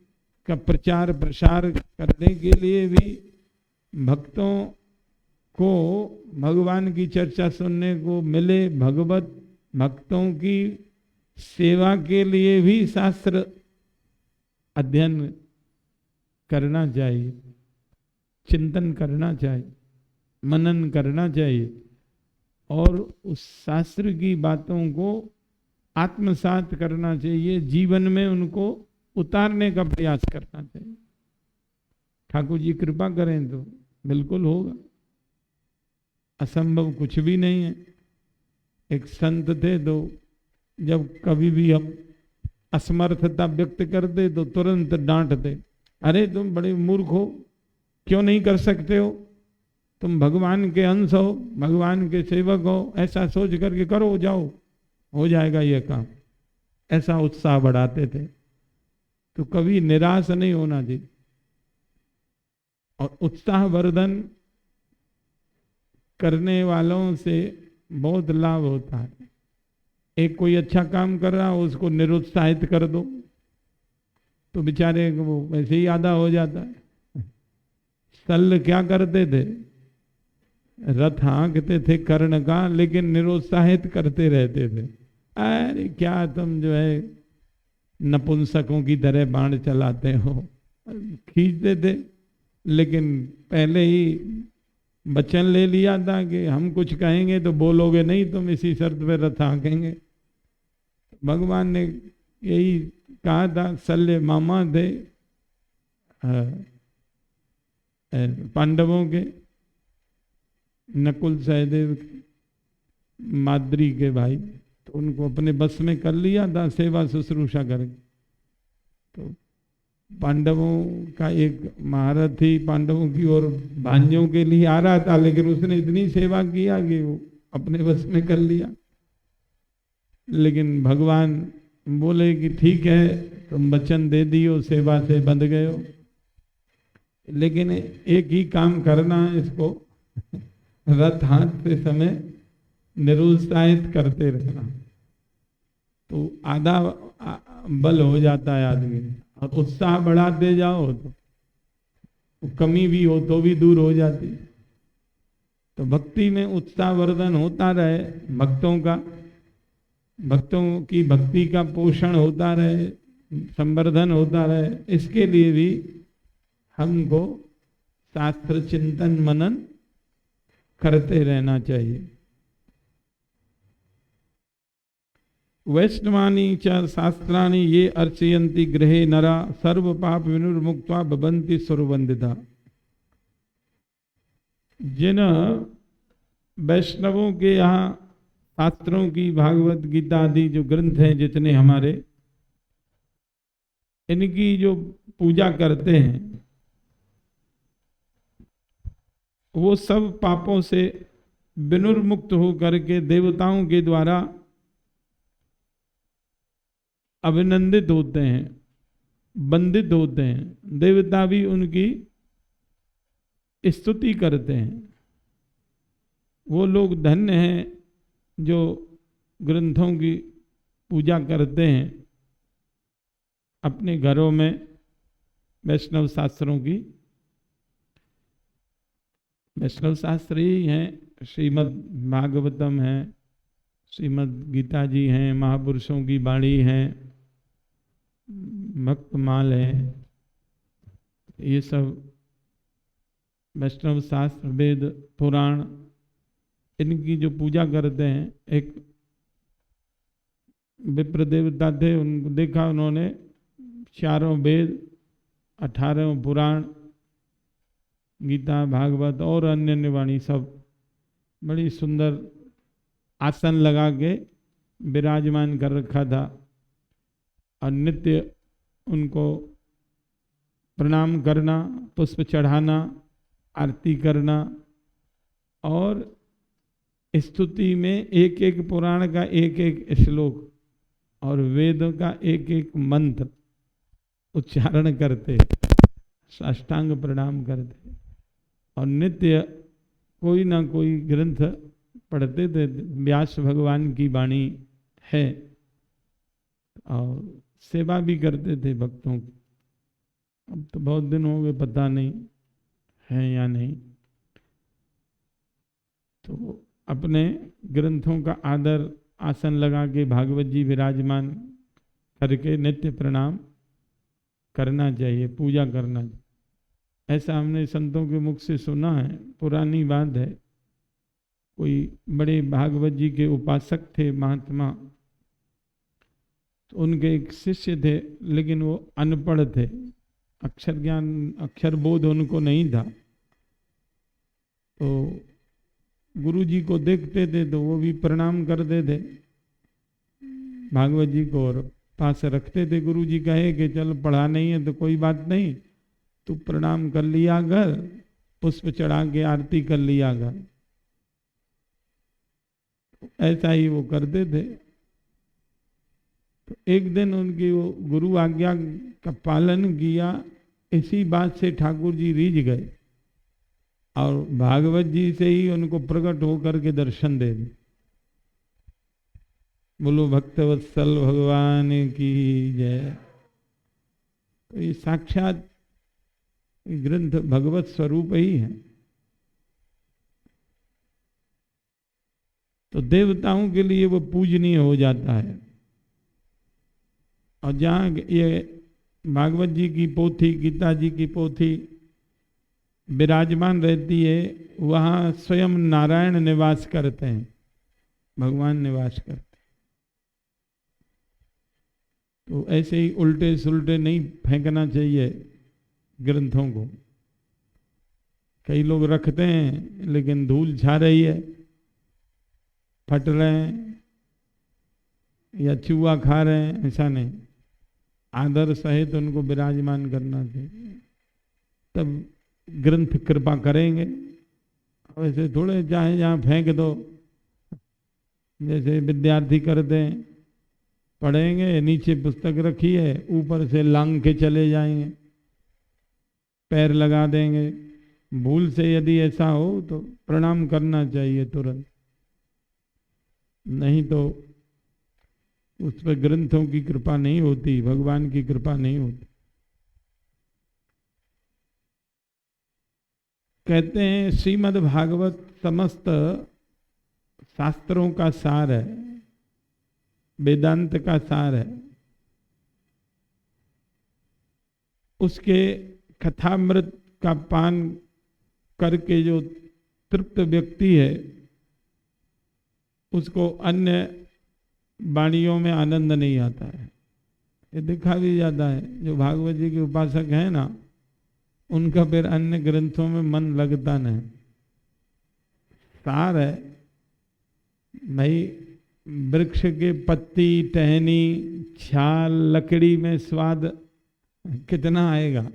का प्रचार प्रसार करने के लिए भी, भक्तों को भगवान की चर्चा सुनने को मिले, भगवत भक्तों की सेवा के लिए भी शास्त्र अध्ययन करना चाहिए, चिंतन करना चाहिए, मनन करना चाहिए, और उस शास्त्र की बातों को आत्मसात करना चाहिए, जीवन में उनको उतारने का प्रयास करना चाहिए। ठाकुर जी कृपा करें तो बिल्कुल होगा, असंभव कुछ भी नहीं है। एक संत थे तो जब कभी भी हम असमर्थता व्यक्त करते तो तुरंत डांटते, अरे तुम बड़े मूर्ख हो, क्यों नहीं कर सकते हो, तुम भगवान के अंश हो, भगवान के सेवक हो, ऐसा सोच करके करो, जाओ, हो जाएगा ये काम। ऐसा उत्साह बढ़ाते थे। तो कभी निराश नहीं होना चाहिए। और उत्साह वर्धन करने वालों से बहुत लाभ होता है। एक कोई अच्छा काम कर रहा हो, उसको निरुत्साहित कर दो तो बेचारे वो वैसे ही आधा हो जाता है। शल्य क्या करते थे? रथ हाँकते थे कर्ण का, लेकिन निरुत्साहित करते रहते थे। अरे क्या तुम जो है नपुंसकों की तरह बाण चलाते हो, खींचते थे। लेकिन पहले ही वचन ले लिया था कि हम कुछ कहेंगे तो बोलोगे नहीं, तुम इसी शर्त पे रथ हाँकेंगे। भगवान ने यही कहा था। शल्य मामा थे पांडवों के, नकुल सहदेव माद्री के भाई, तो उनको अपने बस में कर लिया था सेवा शुश्रूषा करके। तो पांडवों का एक महारथी पांडवों की ओर भांजों के लिए आ रहा था, लेकिन उसने इतनी सेवा किया कि वो अपने बस में कर लिया। लेकिन भगवान बोले कि ठीक है, तुम वचन दे दियो, सेवा से बंध गए हो, लेकिन एक ही काम करना है, इसको रथ हाँकते समय निरुत्साहित करते रहना, तो आधा बल हो जाता है आदमी। और उत्साह बढ़ाते जाओ तो कमी भी हो तो भी दूर हो जाती। तो भक्ति में उत्साह वर्धन होता रहे, भक्तों की भक्ति का पोषण होता रहे, संवर्धन होता रहे, इसके लिए भी हमको शास्त्र चिंतन मनन करते रहना चाहिए। वैष्णवानी च शास्त्राणि ये अर्चयन्ति गृहे नरा सर्व पाप विनुर्मुक्त्वा भवन्ति सुरवंदिता। जिन वैष्णवों के यहाँ शास्त्रों की, भागवत गीता आदि जो ग्रंथ हैं जितने हमारे, इनकी जो पूजा करते हैं, वो सब पापों से विनुर्मुक्त होकर के देवताओं के द्वारा अभिनंदित होते हैं, वंदित होते हैं। देवता भी उनकी स्तुति करते हैं। वो लोग धन्य हैं जो ग्रंथों की पूजा करते हैं अपने घरों में, वैष्णव शास्त्रों की। वैष्णव शास्त्र ही हैं, श्रीमद् भागवतम है, श्रीमद् गीता जी हैं, महापुरुषों की वाणी है, भक्तमाल है, ये सब वैष्णव शास्त्र, वेद, पुराण, इनकी जो पूजा करते हैं। एक विप्र देवता थे, उनको देखा उन्होंने 4 वेद, 18 पुराण, गीता, भागवत और अन्य वाणी सब बड़ी सुंदर आसन लगा के विराजमान कर रखा था, और नित्य उनको प्रणाम करना, पुष्प चढ़ाना, आरती करना, और स्तुति में एक एक पुराण का एक एक श्लोक और वेदों का एक एक मंत्र उच्चारण करते, साष्टांग प्रणाम करते, और नित्य कोई ना कोई ग्रंथ पढ़ते थे। व्यास भगवान की वाणी है, और सेवा भी करते थे भक्तों की। अब तो बहुत दिन हो गए, पता नहीं है या नहीं। तो अपने ग्रंथों का आदर, आसन लगा के भागवत जी विराजमान करके नित्य प्रणाम करना चाहिए, पूजा करना चाहिए। ऐसा हमने संतों के मुख से सुना है, पुरानी बात है। कोई बड़े भागवत जी के उपासक थे, महात्मा, तो उनके एक शिष्य थे, लेकिन वो अनपढ़ थे, अक्षर ज्ञान, अक्षर बोध उनको नहीं था। तो गुरु जी को देखते थे तो वो भी प्रणाम करते थे भागवत जी को, और पास रखते थे। गुरु जी कहे कि चल पढ़ा नहीं है तो कोई बात नहीं, तू प्रणाम कर लिया कर, पुष्प चढ़ा के आरती कर लिया गया। ऐसा ही वो करते थे। तो एक दिन उनकी वो गुरु आज्ञा का पालन किया, इसी बात से ठाकुर जी रीझ गए और भागवत जी से ही उनको प्रकट होकर के दर्शन दे दिए। बोलो भक्तवत्सल भगवान की जय। तो ये साक्षात ग्रंथ भगवत स्वरूप ही है। तो देवताओं के लिए वो पूजनीय हो जाता है। और जहाँ ये भागवत जी की पोथी, गीता जी की पोथी विराजमान रहती है, वहाँ स्वयं नारायण निवास करते हैं, भगवान निवास करते हैं। तो ऐसे ही उल्टे सुलटे नहीं फेंकना चाहिए ग्रंथों को। कई लोग रखते हैं लेकिन धूल छा रही है, फट रहे हैं या चूहा खा रहे हैं, ऐसा नहीं। आदर सहित उनको विराजमान करना चाहिए, तब ग्रंथ कृपा करेंगे। वैसे थोड़े चाहे जहाँ फेंक दो, जैसे विद्यार्थी करते हैं, पढ़ेंगे, नीचे पुस्तक रखी है, ऊपर से लांग के चले जाएंगे, पैर लगा देंगे। भूल से यदि ऐसा हो तो प्रणाम करना चाहिए तुरंत, नहीं तो उस पर ग्रंथों की कृपा नहीं होती, भगवान की कृपा नहीं होती। कहते हैं श्रीमद् भागवत समस्त शास्त्रों का सार है, वेदांत का सार है। उसके कथामृत का पान करके जो तृप्त व्यक्ति है, उसको अन्य वाणियों में आनंद नहीं आता है। ये देखा भी जाता है, जो भागवत जी के उपासक हैं ना, उनका फिर अन्य ग्रंथों में मन लगता नहीं। सार है भाई, वृक्ष के पत्ती, टहनी, छाल, लकड़ी में स्वाद कितना आएगा?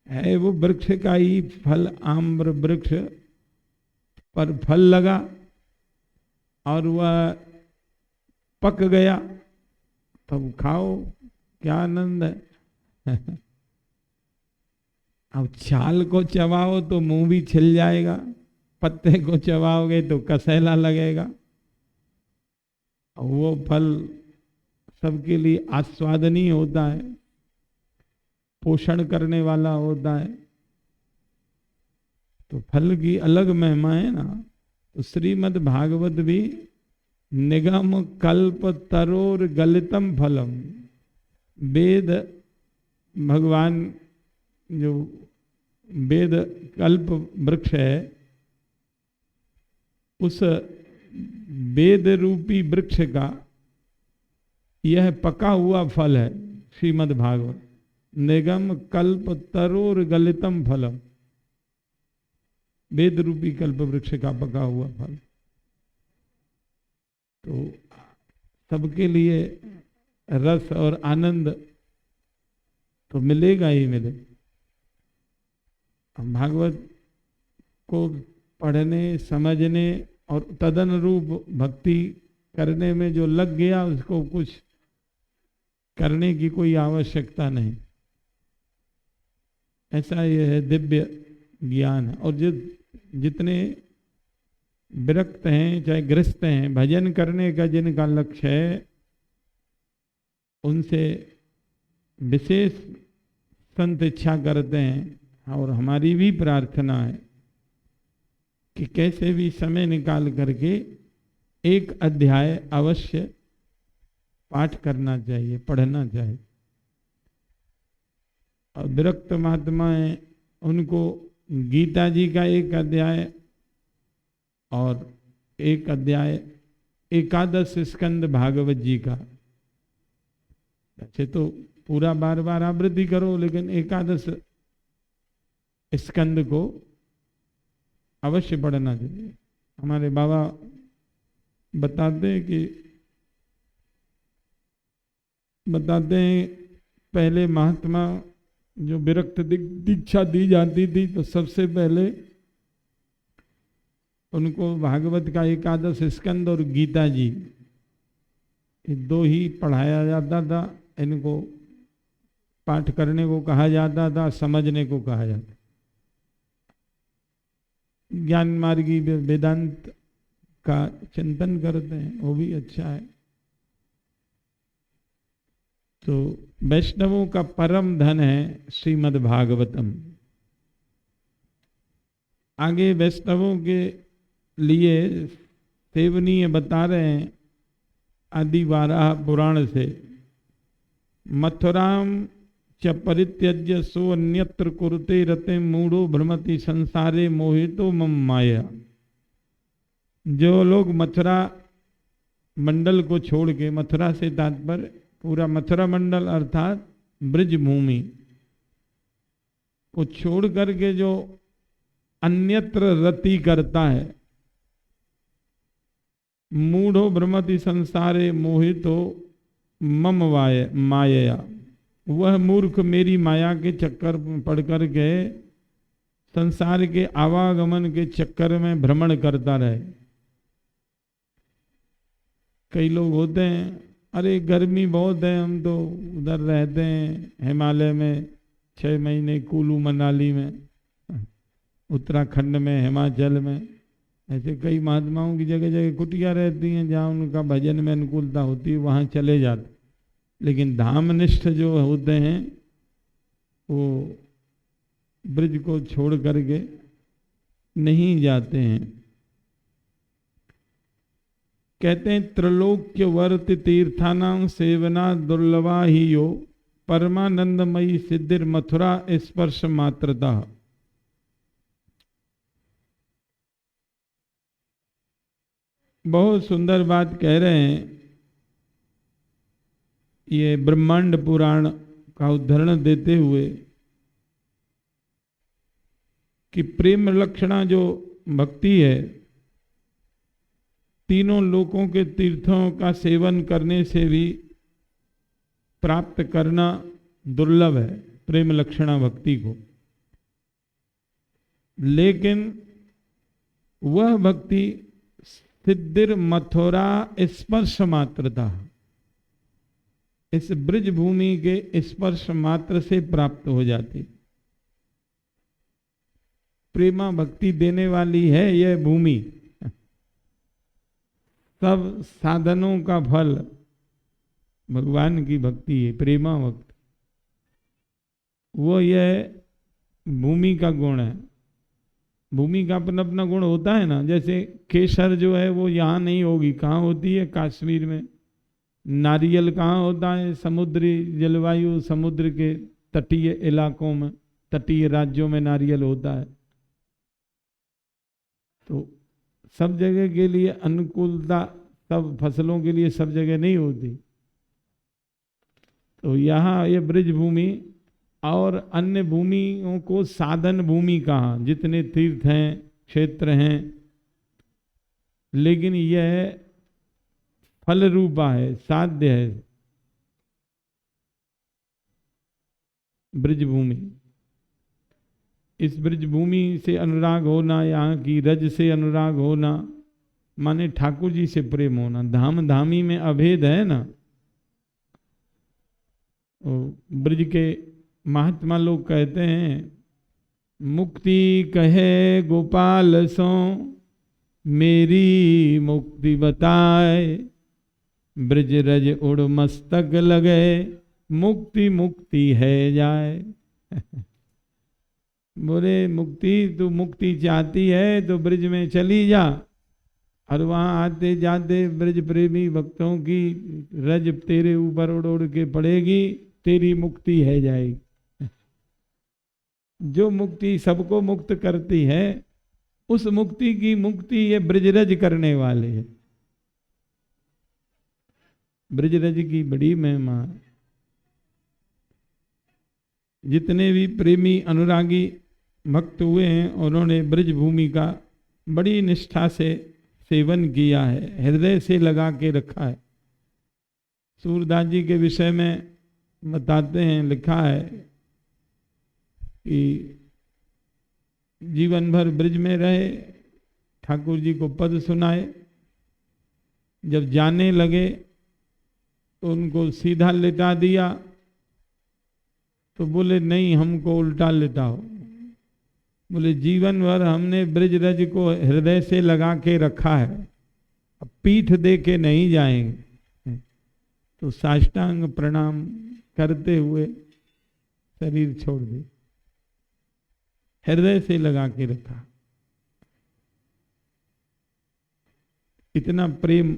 है वो वृक्ष का ही फल। आम्र वृक्ष पर फल लगा और वह पक गया, तब खाओ, क्या आनंद है। अब छाल को चबाओ तो मुंह भी छिल जाएगा, पत्ते को चबाओगे तो कसैला लगेगा। वो फल सबके लिए आस्वादनीय होता है, पोषण करने वाला होता है। तो फल की अलग महिमा है ना। तो श्रीमद् भागवत भी निगम कल्प तरोर गलितम फलम। वेद, भगवान जो वेद कल्प वृक्ष है, उस वेद रूपी वृक्ष का यह पका हुआ फल है श्रीमद् भागवत। निगम कल्प तरोर गलितम फलम, वेद रूपी कल्प वृक्ष का पका हुआ फल। तो सबके लिए रस और आनंद तो मिलेगा ही मिलेगा। भागवत को पढ़ने, समझने और तदनुरूप भक्ति करने में जो लग गया, उसको कुछ करने की कोई आवश्यकता नहीं। ऐसा ये है दिव्य ज्ञान है। और जितने विरक्त हैं, चाहे ग्रस्त हैं, भजन करने का जिनका लक्ष्य है, उनसे विशेष संत इच्छा करते हैं। और हमारी भी प्रार्थना है कि कैसे भी समय निकाल करके एक अध्याय अवश्य पाठ करना चाहिए, पढ़ना चाहिए। और विरक्त महात्मा हैं, उनको गीता जी का एक अध्याय और एक अध्याय एकादश स्कंद भागवत जी का, वैसे तो पूरा बार बार आवृत्ति करो, लेकिन एकादश स्कंद को अवश्य पढ़ना चाहिए। हमारे बाबा बताते हैं पहले महात्मा जो विरक्त दीक्षा दी जाती थी तो सबसे पहले उनको भागवत का एकादश स्कंद और गीता जी ये दो ही पढ़ाया जाता था। इनको पाठ करने को कहा जाता था, समझने को कहा जाता। ज्ञान मार्गी वेदांत का चिंतन करते हैं, वो भी अच्छा है। तो वैष्णवों का परम धन है श्रीमद् भागवतम। आगे वैष्णवों के लिए सेवनीय बता रहे हैं आदि वाराह पुराण से। मथुराम च परित्यज्य सो अन्यत्र कुरुते रते मूढ़ो भ्रमति संसारे मोहितो मम माया। जो लोग मथुरा मंडल को छोड़ के, मथुरा से तात्पर्य पूरा मथुरा मंडल अर्थात ब्रज भूमि को छोड़ करके जो अन्यत्र रति करता है, मूढ़ो भ्रमति संसारे मोहितो मम माया, वह मूर्ख मेरी माया के चक्कर में पड़ कर के संसार के आवागमन के चक्कर में भ्रमण करता रहे। कई लोग होते हैं, अरे गर्मी बहुत है, हम तो उधर रहते हैं हिमालय में 6 महीने, कुल्लू मनाली में, उत्तराखंड में, हिमाचल में। ऐसे कई महात्माओं की जगह जगह कुटिया रहती हैं जहाँ उनका भजन में अनुकूलता होती है, वहाँ चले जाते। लेकिन धामनिष्ठ जो होते हैं वो ब्रज को छोड़ करके नहीं जाते हैं। कहते हैं त्रैलोक्य वर्त तीर्थानां सेवना दुर्लभा ही यो परमानंदमयी सिद्धिर मथुरा स्पर्श मात्रता। बहुत सुंदर बात कह रहे हैं। ये ब्रह्मांड पुराण का उदाहरण देते हुए कि प्रेम लक्षणा जो भक्ति है, तीनों लोकों के तीर्थों का सेवन करने से भी प्राप्त करना दुर्लभ है प्रेम लक्षणा भक्ति को। लेकिन वह भक्ति सिद्धिर मथुरा स्पर्श मात्रता, इस ब्रज भूमि के स्पर्श मात्र से प्राप्त हो जाती। प्रेमा भक्ति देने वाली है यह भूमि। सब साधनों का फल भगवान की भक्ति है, प्रेमा भक्ति। वो यह भूमि का गुण है। भूमि का अपना अपना गुण होता है ना। जैसे केसर जो है वो यहाँ नहीं होगी, कहाँ होती है? कश्मीर में। नारियल कहाँ होता है? समुद्री जलवायु, समुद्र के तटीय इलाकों में, तटीय राज्यों में नारियल होता है। तो सब जगह के लिए अनुकूलता, सब फसलों के लिए सब जगह नहीं होती। तो यहाँ ये ब्रज भूमि और अन्य भूमियों को साधन भूमि कहा, जितने तीर्थ हैं, क्षेत्र हैं, लेकिन यह फल रूपा है, साध्य है ब्रज भूमि। इस ब्रज भूमि से अनुराग होना, यहाँ की रज से अनुराग होना, माने ठाकुर जी से प्रेम होना। धाम धामी में अभेद है ना। ब्रज के महात्मा लोग कहते हैं, मुक्ति कहे गोपाल सो मेरी मुक्ति बताए, ब्रज रज उड़ मस्तक लगे मुक्ति मुक्ति है जाए। बोले मुक्ति, तू मुक्ति चाहती है तो ब्रज में चली जा, और वहाँ आते जाते ब्रज प्रेमी भक्तों की रज तेरे ऊपर उड़ उड़ के पड़ेगी, तेरी मुक्ति है जाएगी। जो मुक्ति सबको मुक्त करती है, उस मुक्ति की मुक्ति ये ब्रजरज करने वाले हैं। ब्रजरज की बड़ी महिमा। जितने भी प्रेमी अनुरागी भक्त हुए हैं, उन्होंने ब्रज भूमि का बड़ी निष्ठा से सेवन किया है, हृदय से लगा के रखा है। सूरदास जी के विषय में बताते हैं, लिखा है कि जीवन भर ब्रिज में रहे, ठाकुर जी को पद सुनाए। जब जाने लगे तो उनको सीधा लिटा दिया, तो बोले नहीं हमको उल्टा लिटाओ। बोले जीवन भर हमने ब्रिज रज को हृदय से लगा के रखा है, अब पीठ दे के नहीं जाएंगे। तो साष्टांग प्रणाम करते हुए शरीर छोड़ दे, हृदय से लगा के रखा। इतना प्रेम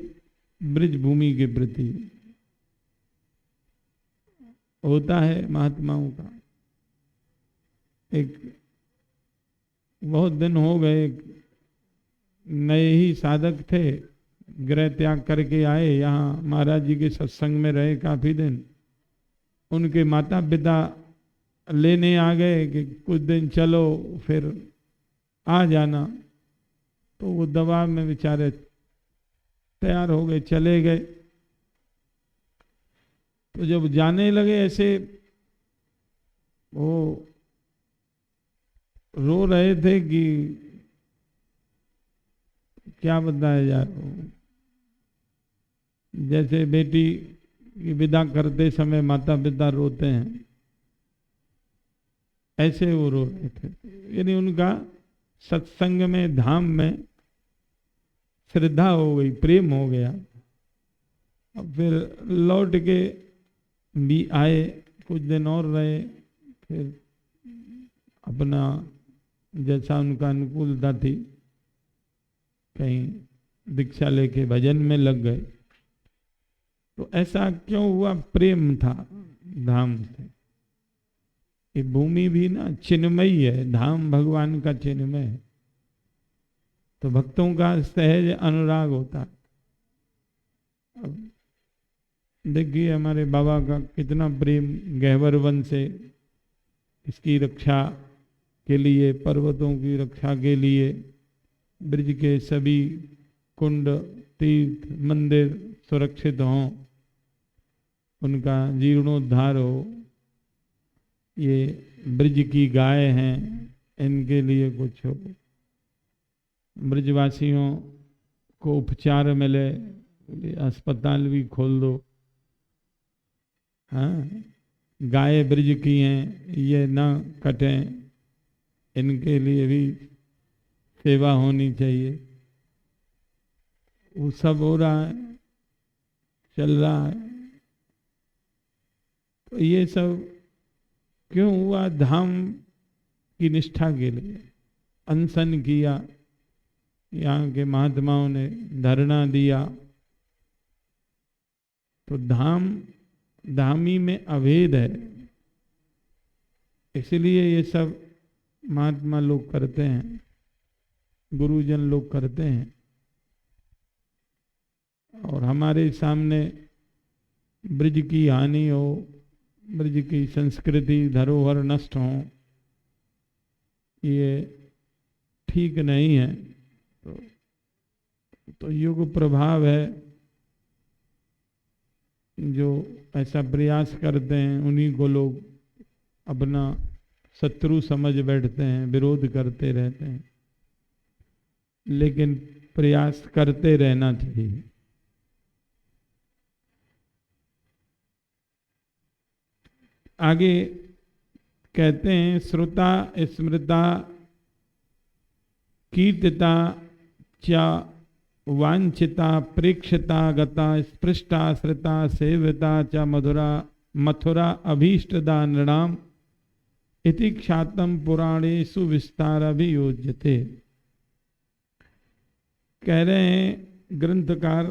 ब्रिज भूमि के प्रति होता है महात्माओं का। एक बहुत दिन हो गए, नए ही साधक थे, गृह त्याग करके आए, यहाँ महाराज जी के सत्संग में रहे काफी दिन। उनके माता पिता लेने आ गए कि कुछ दिन चलो फिर आ जाना, तो वो दबाव में बेचारे तैयार हो गए, चले गए। तो जब जाने लगे ऐसे वो रो रहे थे कि क्या बताया यार, जैसे बेटी की विदा करते समय माता पिता रोते हैं, ऐसे वो रो रहे थे। यानी उनका सत्संग में, धाम में श्रद्धा हो गई, प्रेम हो गया। अब फिर लौट के भी आए, कुछ दिन और रहे, फिर अपना जैसा उनका अनुकूलता थी कहीं दीक्षा लेके भजन में लग गए। तो ऐसा क्यों हुआ? प्रेम था धाम से। ये भूमि भी ना चिन्मयी है, धाम भगवान का चिन्मय है, तो भक्तों का सहज अनुराग होता है। अब देखिए हमारे बाबा का कितना प्रेम गहवर वन से इसकी रक्षा के लिए, पर्वतों की रक्षा के लिए, ब्रिज के सभी कुंड, तीर्थ, मंदिर सुरक्षित हों, उनका जीर्णोद्धार हो। ये ब्रिज की गाय हैं, इनके लिए कुछ हो, ब्रिजवासियों को उपचार मिले, अस्पताल भी खोल दो। हाँ, गाय ब्रिज की हैं, ये ना कटें, इनके लिए भी सेवा होनी चाहिए। वो सब हो रहा है, चल रहा है। तो ये सब क्यों हुआ? धाम की निष्ठा के लिए अनशन किया, यहाँ के महात्माओं ने धरना दिया। तो धाम, धामी में अभेद है, इसलिए ये सब महात्मा लोग करते हैं, गुरुजन लोग करते हैं। और हमारे सामने ब्रिज की हानि हो, ब्रिज की संस्कृति धरोहर नष्ट हो, ये ठीक नहीं है। तो युग प्रभाव है, जो ऐसा प्रयास करते हैं उन्हीं को लोग अपना शत्रु समझ बैठते हैं, विरोध करते रहते हैं। लेकिन प्रयास करते रहना चाहिए। आगे कहते हैं, श्रुता स्मृता कीर्तिता च वांछिता प्रेक्षिता गता स्पृष्टा श्रिता सेविता च मधुरा मथुरा अभीष्टदा नृणाम इति ख्यातम पुराणेषु विस्तार अभियोज्यते। कह रहे हैं ग्रंथकार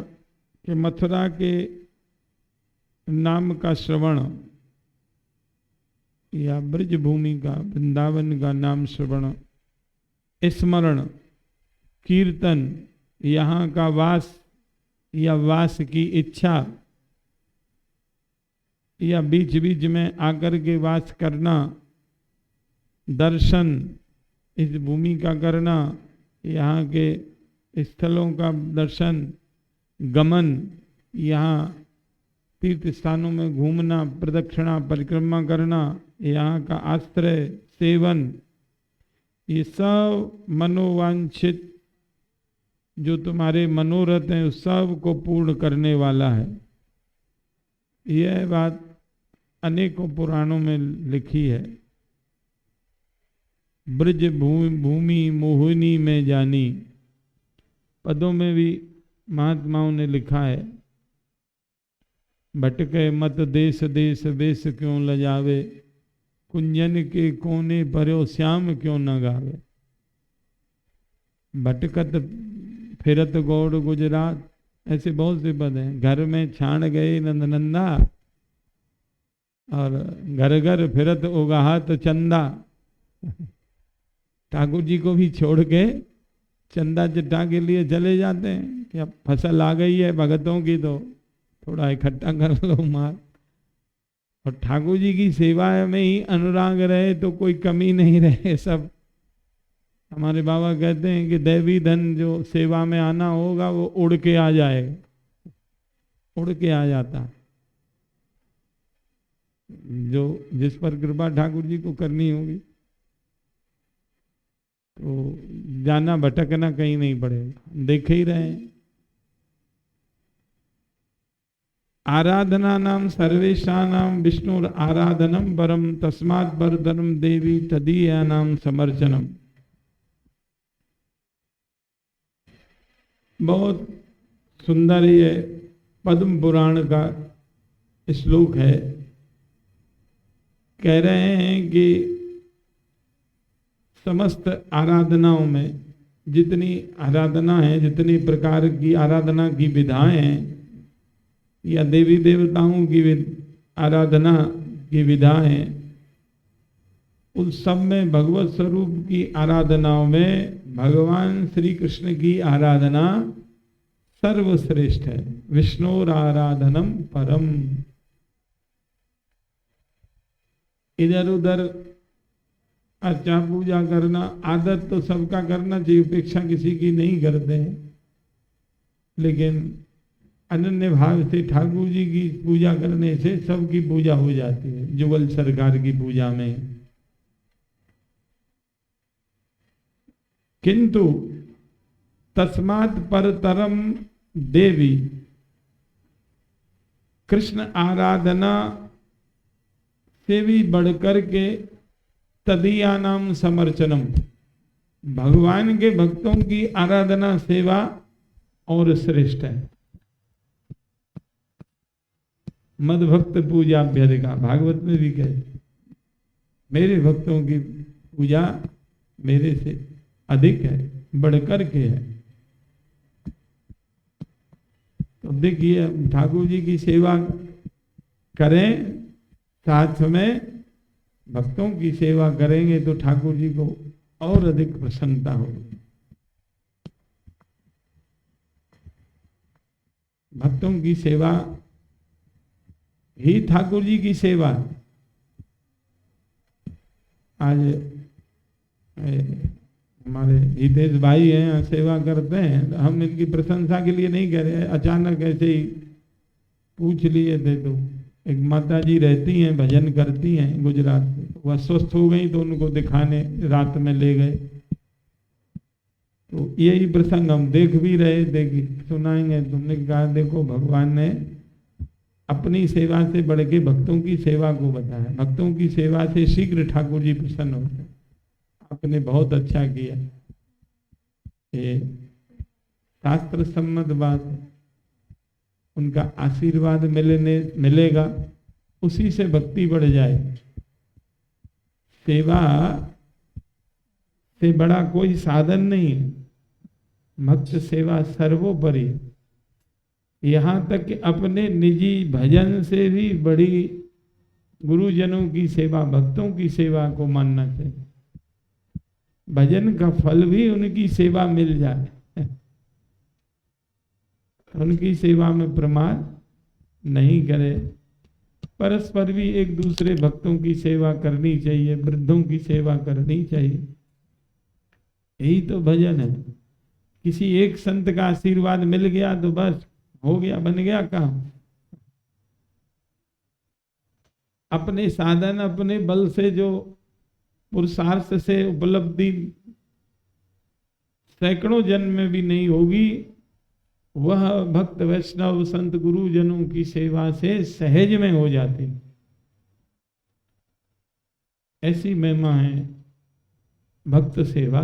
कि मथुरा के नाम का श्रवण या ब्रज भूमि का, वृंदावन का नाम श्रवण, स्मरण, कीर्तन, यहाँ का वास या वास की इच्छा, या बीच बीच में आकर के वास करना, दर्शन इस भूमि का करना, यहाँ के स्थलों का दर्शन, गमन, यहाँ तीर्थ स्थानों में घूमना, प्रदक्षिणा परिक्रमा करना, यहाँ का आश्रय सेवन, ये सब मनोवांछित जो तुम्हारे मनोरथ हैं उस सब को पूर्ण करने वाला है। यह बात अनेकों पुराणों में लिखी है। ब्रज भूमि मोहिनी में जानी, पदों में भी महात्माओं ने लिखा है। भटके मत देश देश वेश क्यों लजावे, कुंजन के कोने पर्यो श्याम क्यों न गावे। भटकत फिरत गौड़ गुजरात, ऐसे बहुत से पद हैं। घर में छाण गए नंदनंदा, और घर घर फिरत उगाहत चंदा। ठाकुर जी को भी छोड़ के चंदा चिट्ठा के लिए चले जाते हैं कि अब फसल आ गई है भगतों की, तो थोड़ा इकट्ठा कर लो माल। और ठाकुर जी की सेवा में ही अनुराग रहे तो कोई कमी नहीं रहे। सब हमारे बाबा कहते हैं कि दैवी धन जो सेवा में आना होगा वो उड़ के आ जाएगा, उड़ के आ जाता है। जो जिस पर कृपा ठाकुर जी को करनी होगी तो जाना भटकना कहीं नहीं पड़ेगा। देख ही रहे हैं, आराधना नाम सर्वेशा नाम विष्णु आराधनम परम, तस्मात् परधर्म देवी तदीया नाम समर्चनम। बहुत सुंदर ये पद्म पुराण का श्लोक है। कह रहे हैं कि समस्त आराधनाओं में जितनी आराधना है, जितनी प्रकार की आराधना की विधाएं हैं या देवी देवताओं की आराधना की विधाएं हैं, उन सब में भगवत स्वरूप की आराधनाओं में भगवान श्री कृष्ण की आराधना सर्वश्रेष्ठ है। विष्णुर आराधनम परम। इधर उधर अर्चा पूजा करना, आदत तो सबका करना चाहिए, उपेक्षा किसी की नहीं करते हैं, लेकिन अनन्य भाव से ठाकुर जी की पूजा करने से सबकी पूजा हो जाती है। जुगल सरकार की पूजा में किंतु तस्मात् परतरम देवी, कृष्ण आराधना से भी बढ़कर के तदीया नाम समर्चनम, भगवान के भक्तों की आराधना सेवा और श्रेष्ठ है। मद भक्त पूजा अभ्यधिका, भागवत में भी कहते मेरे भक्तों की पूजा मेरे से अधिक है, बढ़कर के है। तो देखिए ठाकुर जी की सेवा करें, साथ में भक्तों की सेवा करेंगे तो ठाकुर जी को और अधिक प्रसन्नता होगी। भक्तों की सेवा ही ठाकुर जी की सेवा। आज हमारे हितेश भाई हैं, सेवा करते हैं, हम इनकी प्रशंसा के लिए नहीं कह रहे हैं, अचानक ऐसे ही पूछ लिए थे। तो एक माता जी रहती हैं, भजन करती हैं गुजरात से, वह स्वस्थ हो गई तो उनको दिखाने रात में ले गए। तो यही प्रसंग हम देख भी रहे थे कि सुनाएंगे। तुमने कहा देखो भगवान ने अपनी सेवा से बढ़ के भक्तों की सेवा को बताया। भक्तों की सेवा से शीघ्र ठाकुर जी प्रसन्न होते हैं। आपने बहुत अच्छा किया। ये शास्त्र सम्मत बात, उनका आशीर्वाद मिलेगा, उसी से भक्ति बढ़ जाए। सेवा से बड़ा कोई साधन नहीं है। भक्त सेवा सर्वोपरि। यहाँ तक कि अपने निजी भजन से भी बड़ी गुरुजनों की सेवा, भक्तों की सेवा को मानना चाहिए। भजन का फल भी उनकी सेवा मिल जाए, उनकी सेवा में प्रमाद नहीं करे। परस्पर भी एक दूसरे भक्तों की सेवा करनी चाहिए, वृद्धों की सेवा करनी चाहिए। यही तो भजन है। किसी एक संत का आशीर्वाद मिल गया तो बस हो गया, बन गया काम। अपने साधन अपने बल से जो पुरुषार्थ से उपलब्धि सैकड़ों जन्म में भी नहीं होगी, वह भक्त वैष्णव संत गुरुजनों की सेवा से सहज में हो जाती। ऐसी महिमा है भक्त सेवा।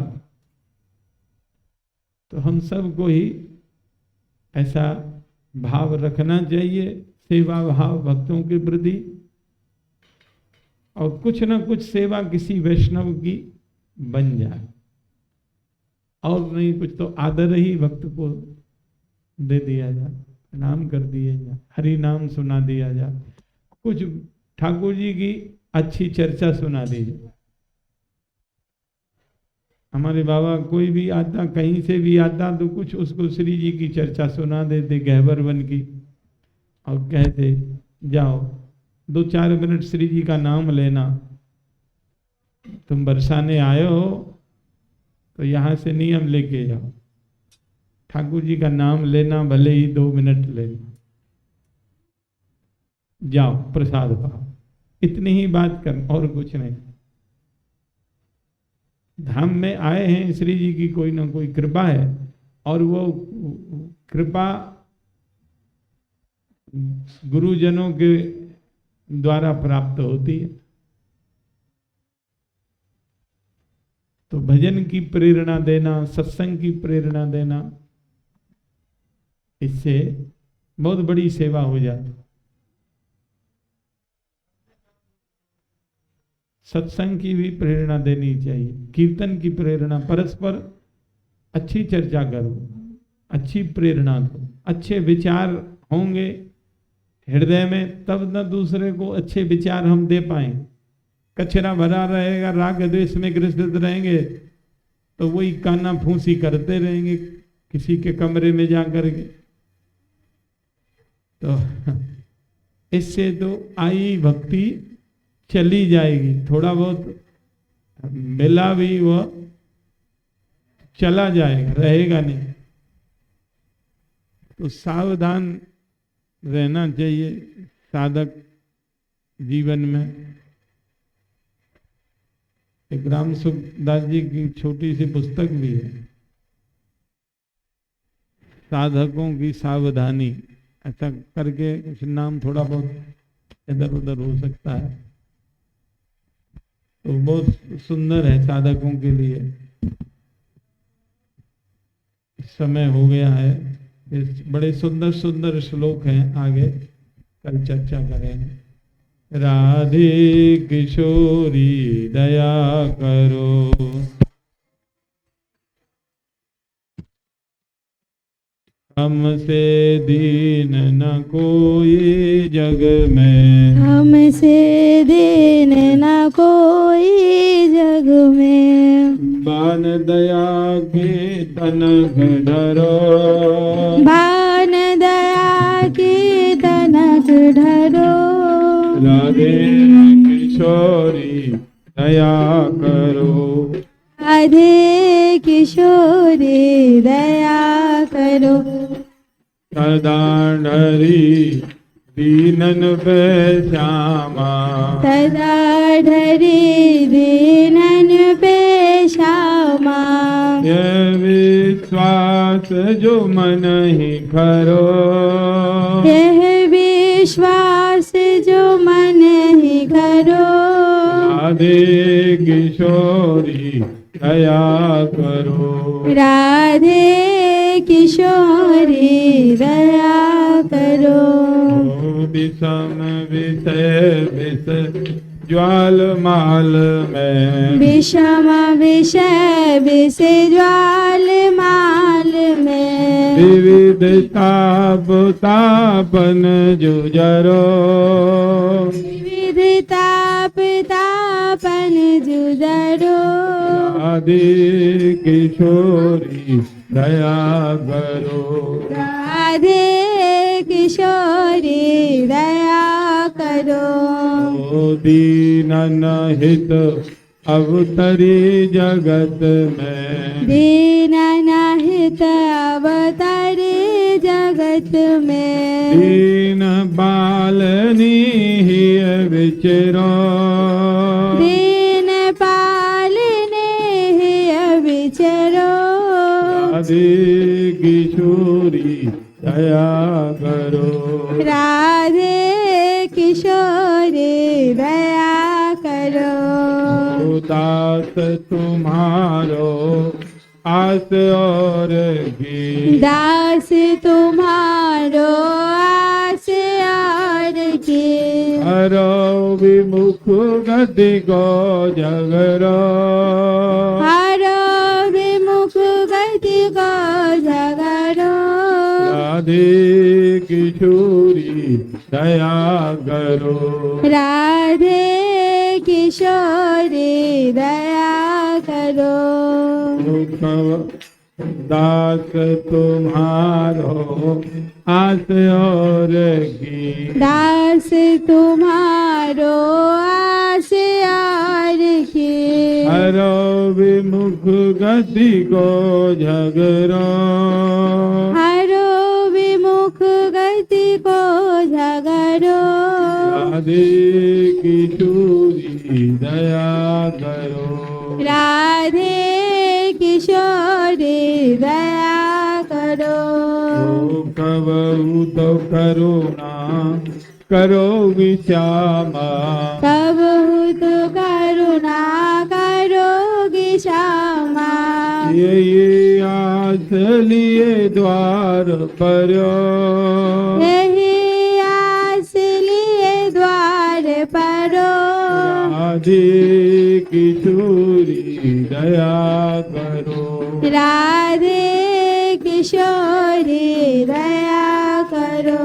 तो हम सबको ही ऐसा भाव रखना चाहिए, सेवा भाव भक्तों के प्रति, और कुछ न कुछ सेवा किसी वैष्णव की बन जाए, और नहीं कुछ तो आदर ही भक्त को दे दिया जाए, नाम कर दिया जाए, हरि नाम सुना दिया जाए, कुछ ठाकुर जी की अच्छी चर्चा सुना दीजिए। हमारे बाबा कोई भी आता, कहीं से भी आता, तो कुछ उसको श्री जी की चर्चा सुना देते गहबर बन की, और कहते जाओ 2-4 मिनट श्री जी का नाम लेना, तुम बरसाने आए हो तो यहाँ से नियम लेके जाओ, ठाकुर जी का नाम लेना, भले ही 2 मिनट लेना, जाओ प्रसाद पाओ, इतनी ही बात कर, और कुछ नहीं। धाम में आए हैं, श्री जी की कोई ना कोई कृपा है, और वो कृपा गुरुजनों के द्वारा प्राप्त होती है। तो भजन की प्रेरणा देना, सत्संग की प्रेरणा देना, इससे बहुत बड़ी सेवा हो जाती। सत्संग की भी प्रेरणा देनी चाहिए, कीर्तन की प्रेरणा, परस्पर अच्छी चर्चा करो, अच्छी प्रेरणा दो, अच्छे विचार होंगे हृदय में, तब न दूसरे को अच्छे विचार हम दे पाएंगे। कचरा भरा रहेगा, राग द्वेष में ग्रसित रहेंगे, तो वही काना फूंसी करते रहेंगे किसी के कमरे में जाकर के। तो इससे तो आई भक्ति चली जाएगी, थोड़ा बहुत मिला भी वह चला जाएगा, रहेगा नहीं। तो सावधान रहना चाहिए साधक जीवन में। एक राम सुखदास जी की छोटी सी पुस्तक भी है, साधकों की सावधानी, ऐसा करके कुछ नाम थोड़ा बहुत इधर उधर हो सकता है, तो बहुत सुंदर है साधकों के लिए। समय हो गया है, इस बड़े सुंदर सुंदर श्लोक हैं, आगे कल चर्चा करेंगे। राधे किशोरी दया करो, हमसे दीन न कोई जग में, हमसे दीन न कोई जग में। बान दया के तनक धरो, बान दया के तनक धरो। राधे किशोरी दया करो, राधे किशोरी दया करो। सदा डरी दीनन पे श्यामा, सदा धरी दीनन पे श्यामा। यह विश्वास जो मन ही करो, यह विश्वास जो मन ही करो। राधे किशोरी दया करो, राधे किशोरी दया करो। विषम विषय विष ज्वाल माल में, विषम विषय विष ज्वाल माल में। विविध ताप तापन जुझरो, विविध ताप तापन जुझरो। राधे किशोरी दया करो, राधे किशोरी दया करो। दीनन हित अवतरी जगत में, दीनन हित अवतरी जगत जगत में दीन बालनी हिय विचरो दीन पालने हिय विचरो राधे किशोरी दया करो राधे किशोरी दया करो दास तुम्हारो आस और की दास तुम्हारो आस और की हरो विमुख गति को जगरो हरो विमुख गति को जगरो राधे किशोरी दया करो राधे किशोरी दया करो दास तुम्हारो आस और की दास तुम्हारो आस और की हरो विमुख गति को झगरो हरो विमुख गति को झगरो राधे किशोरी दया करो राधे किशोरी दया करो कबहू तो करुणा करो विश्यामा कबहू तो करुणा करोगी श्यामा ये आस लिए द्वार पर यही आस लिए द्वार परो राधे किशोरी दया करो राधे किशोरी दया करो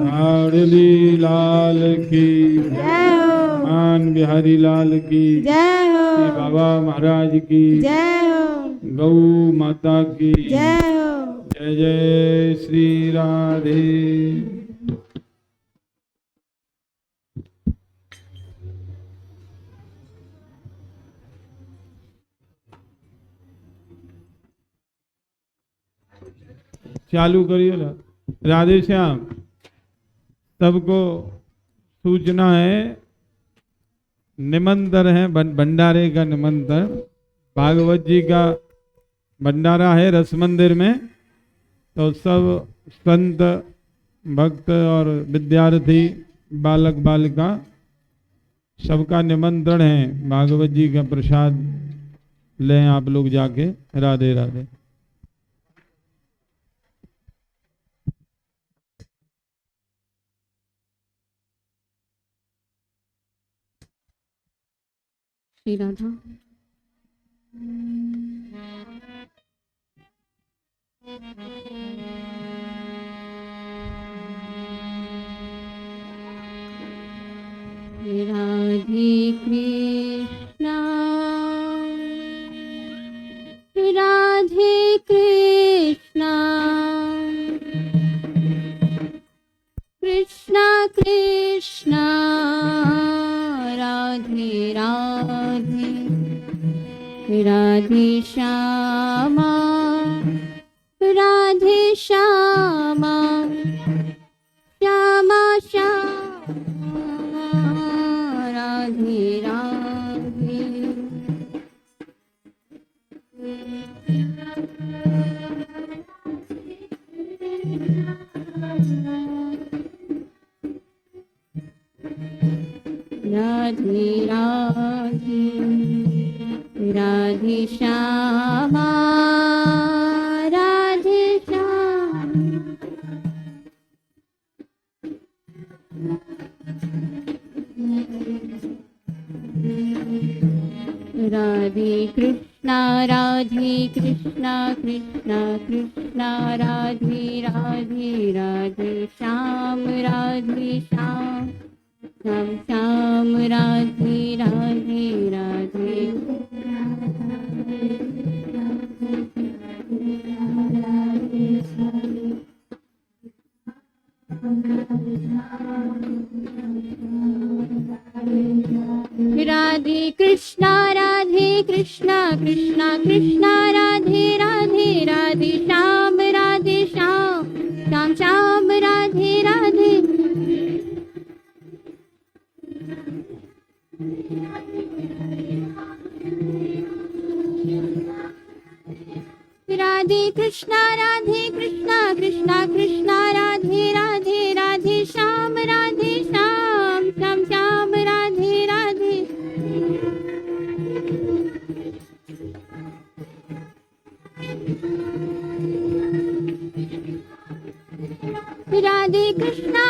लाडली लाल की जय हो मान बिहारी लाल की जय हो बाबा महाराज की जय हो गौ माता की जय हो जय जय श्री राधे। चालू करिए ना। राधे श्याम सबको सूचना है, निमंत्रण है, भंडारे का निमंत्रण। भागवत जी का भंडारा है रस मंदिर में, तो सब संत भक्त और विद्यार्थी बालक बालिका सबका निमंत्रण है। भागवत जी का प्रसाद लें आप लोग जाके। राधे राधे। श्री राधा राधे कृष्णा राधे कृष्णा कृष्णा कृष्णा राधे राधे राधे श्यामा राधे श्यामा श्यामा श्यामा राधे राधे राधे राधे राधे श्यामा राधे श्यामा राधे कृष्णा कृष्णा कृष्णा राधे राधे राधे श्याम राधे श्याम श्याम श्याम राधे राधे राधे राधे कृष्णा कृष्णा कृष्णा राधे राधे राधे श्याम श्याम श्याम राधे कृष्णा कृष्णा कृष्णा राधे राधे राधे श्याम श्याम श्याम राधे राधे राधे कृष्णा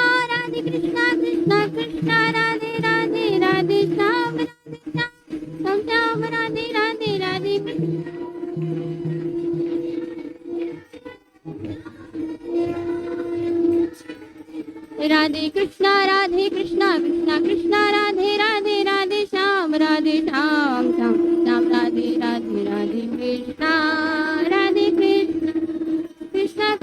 कृष्णा कृष्णा राधे राधे राधे श्याम श्याम श्याम राधे राधे राधे राधे कृष्णा कृष्णा कृष्णा राधे राधे राधे श्याम श्याम श्याम राधे राधे राधे कृष्णा कृष्णा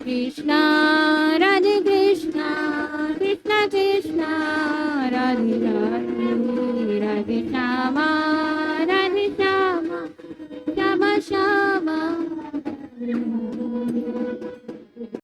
कृष्णा राधे कृष्णा कृष्णा कृष्णा राधे राधे राधे श्यामा श्यामा श्यामा श्यामा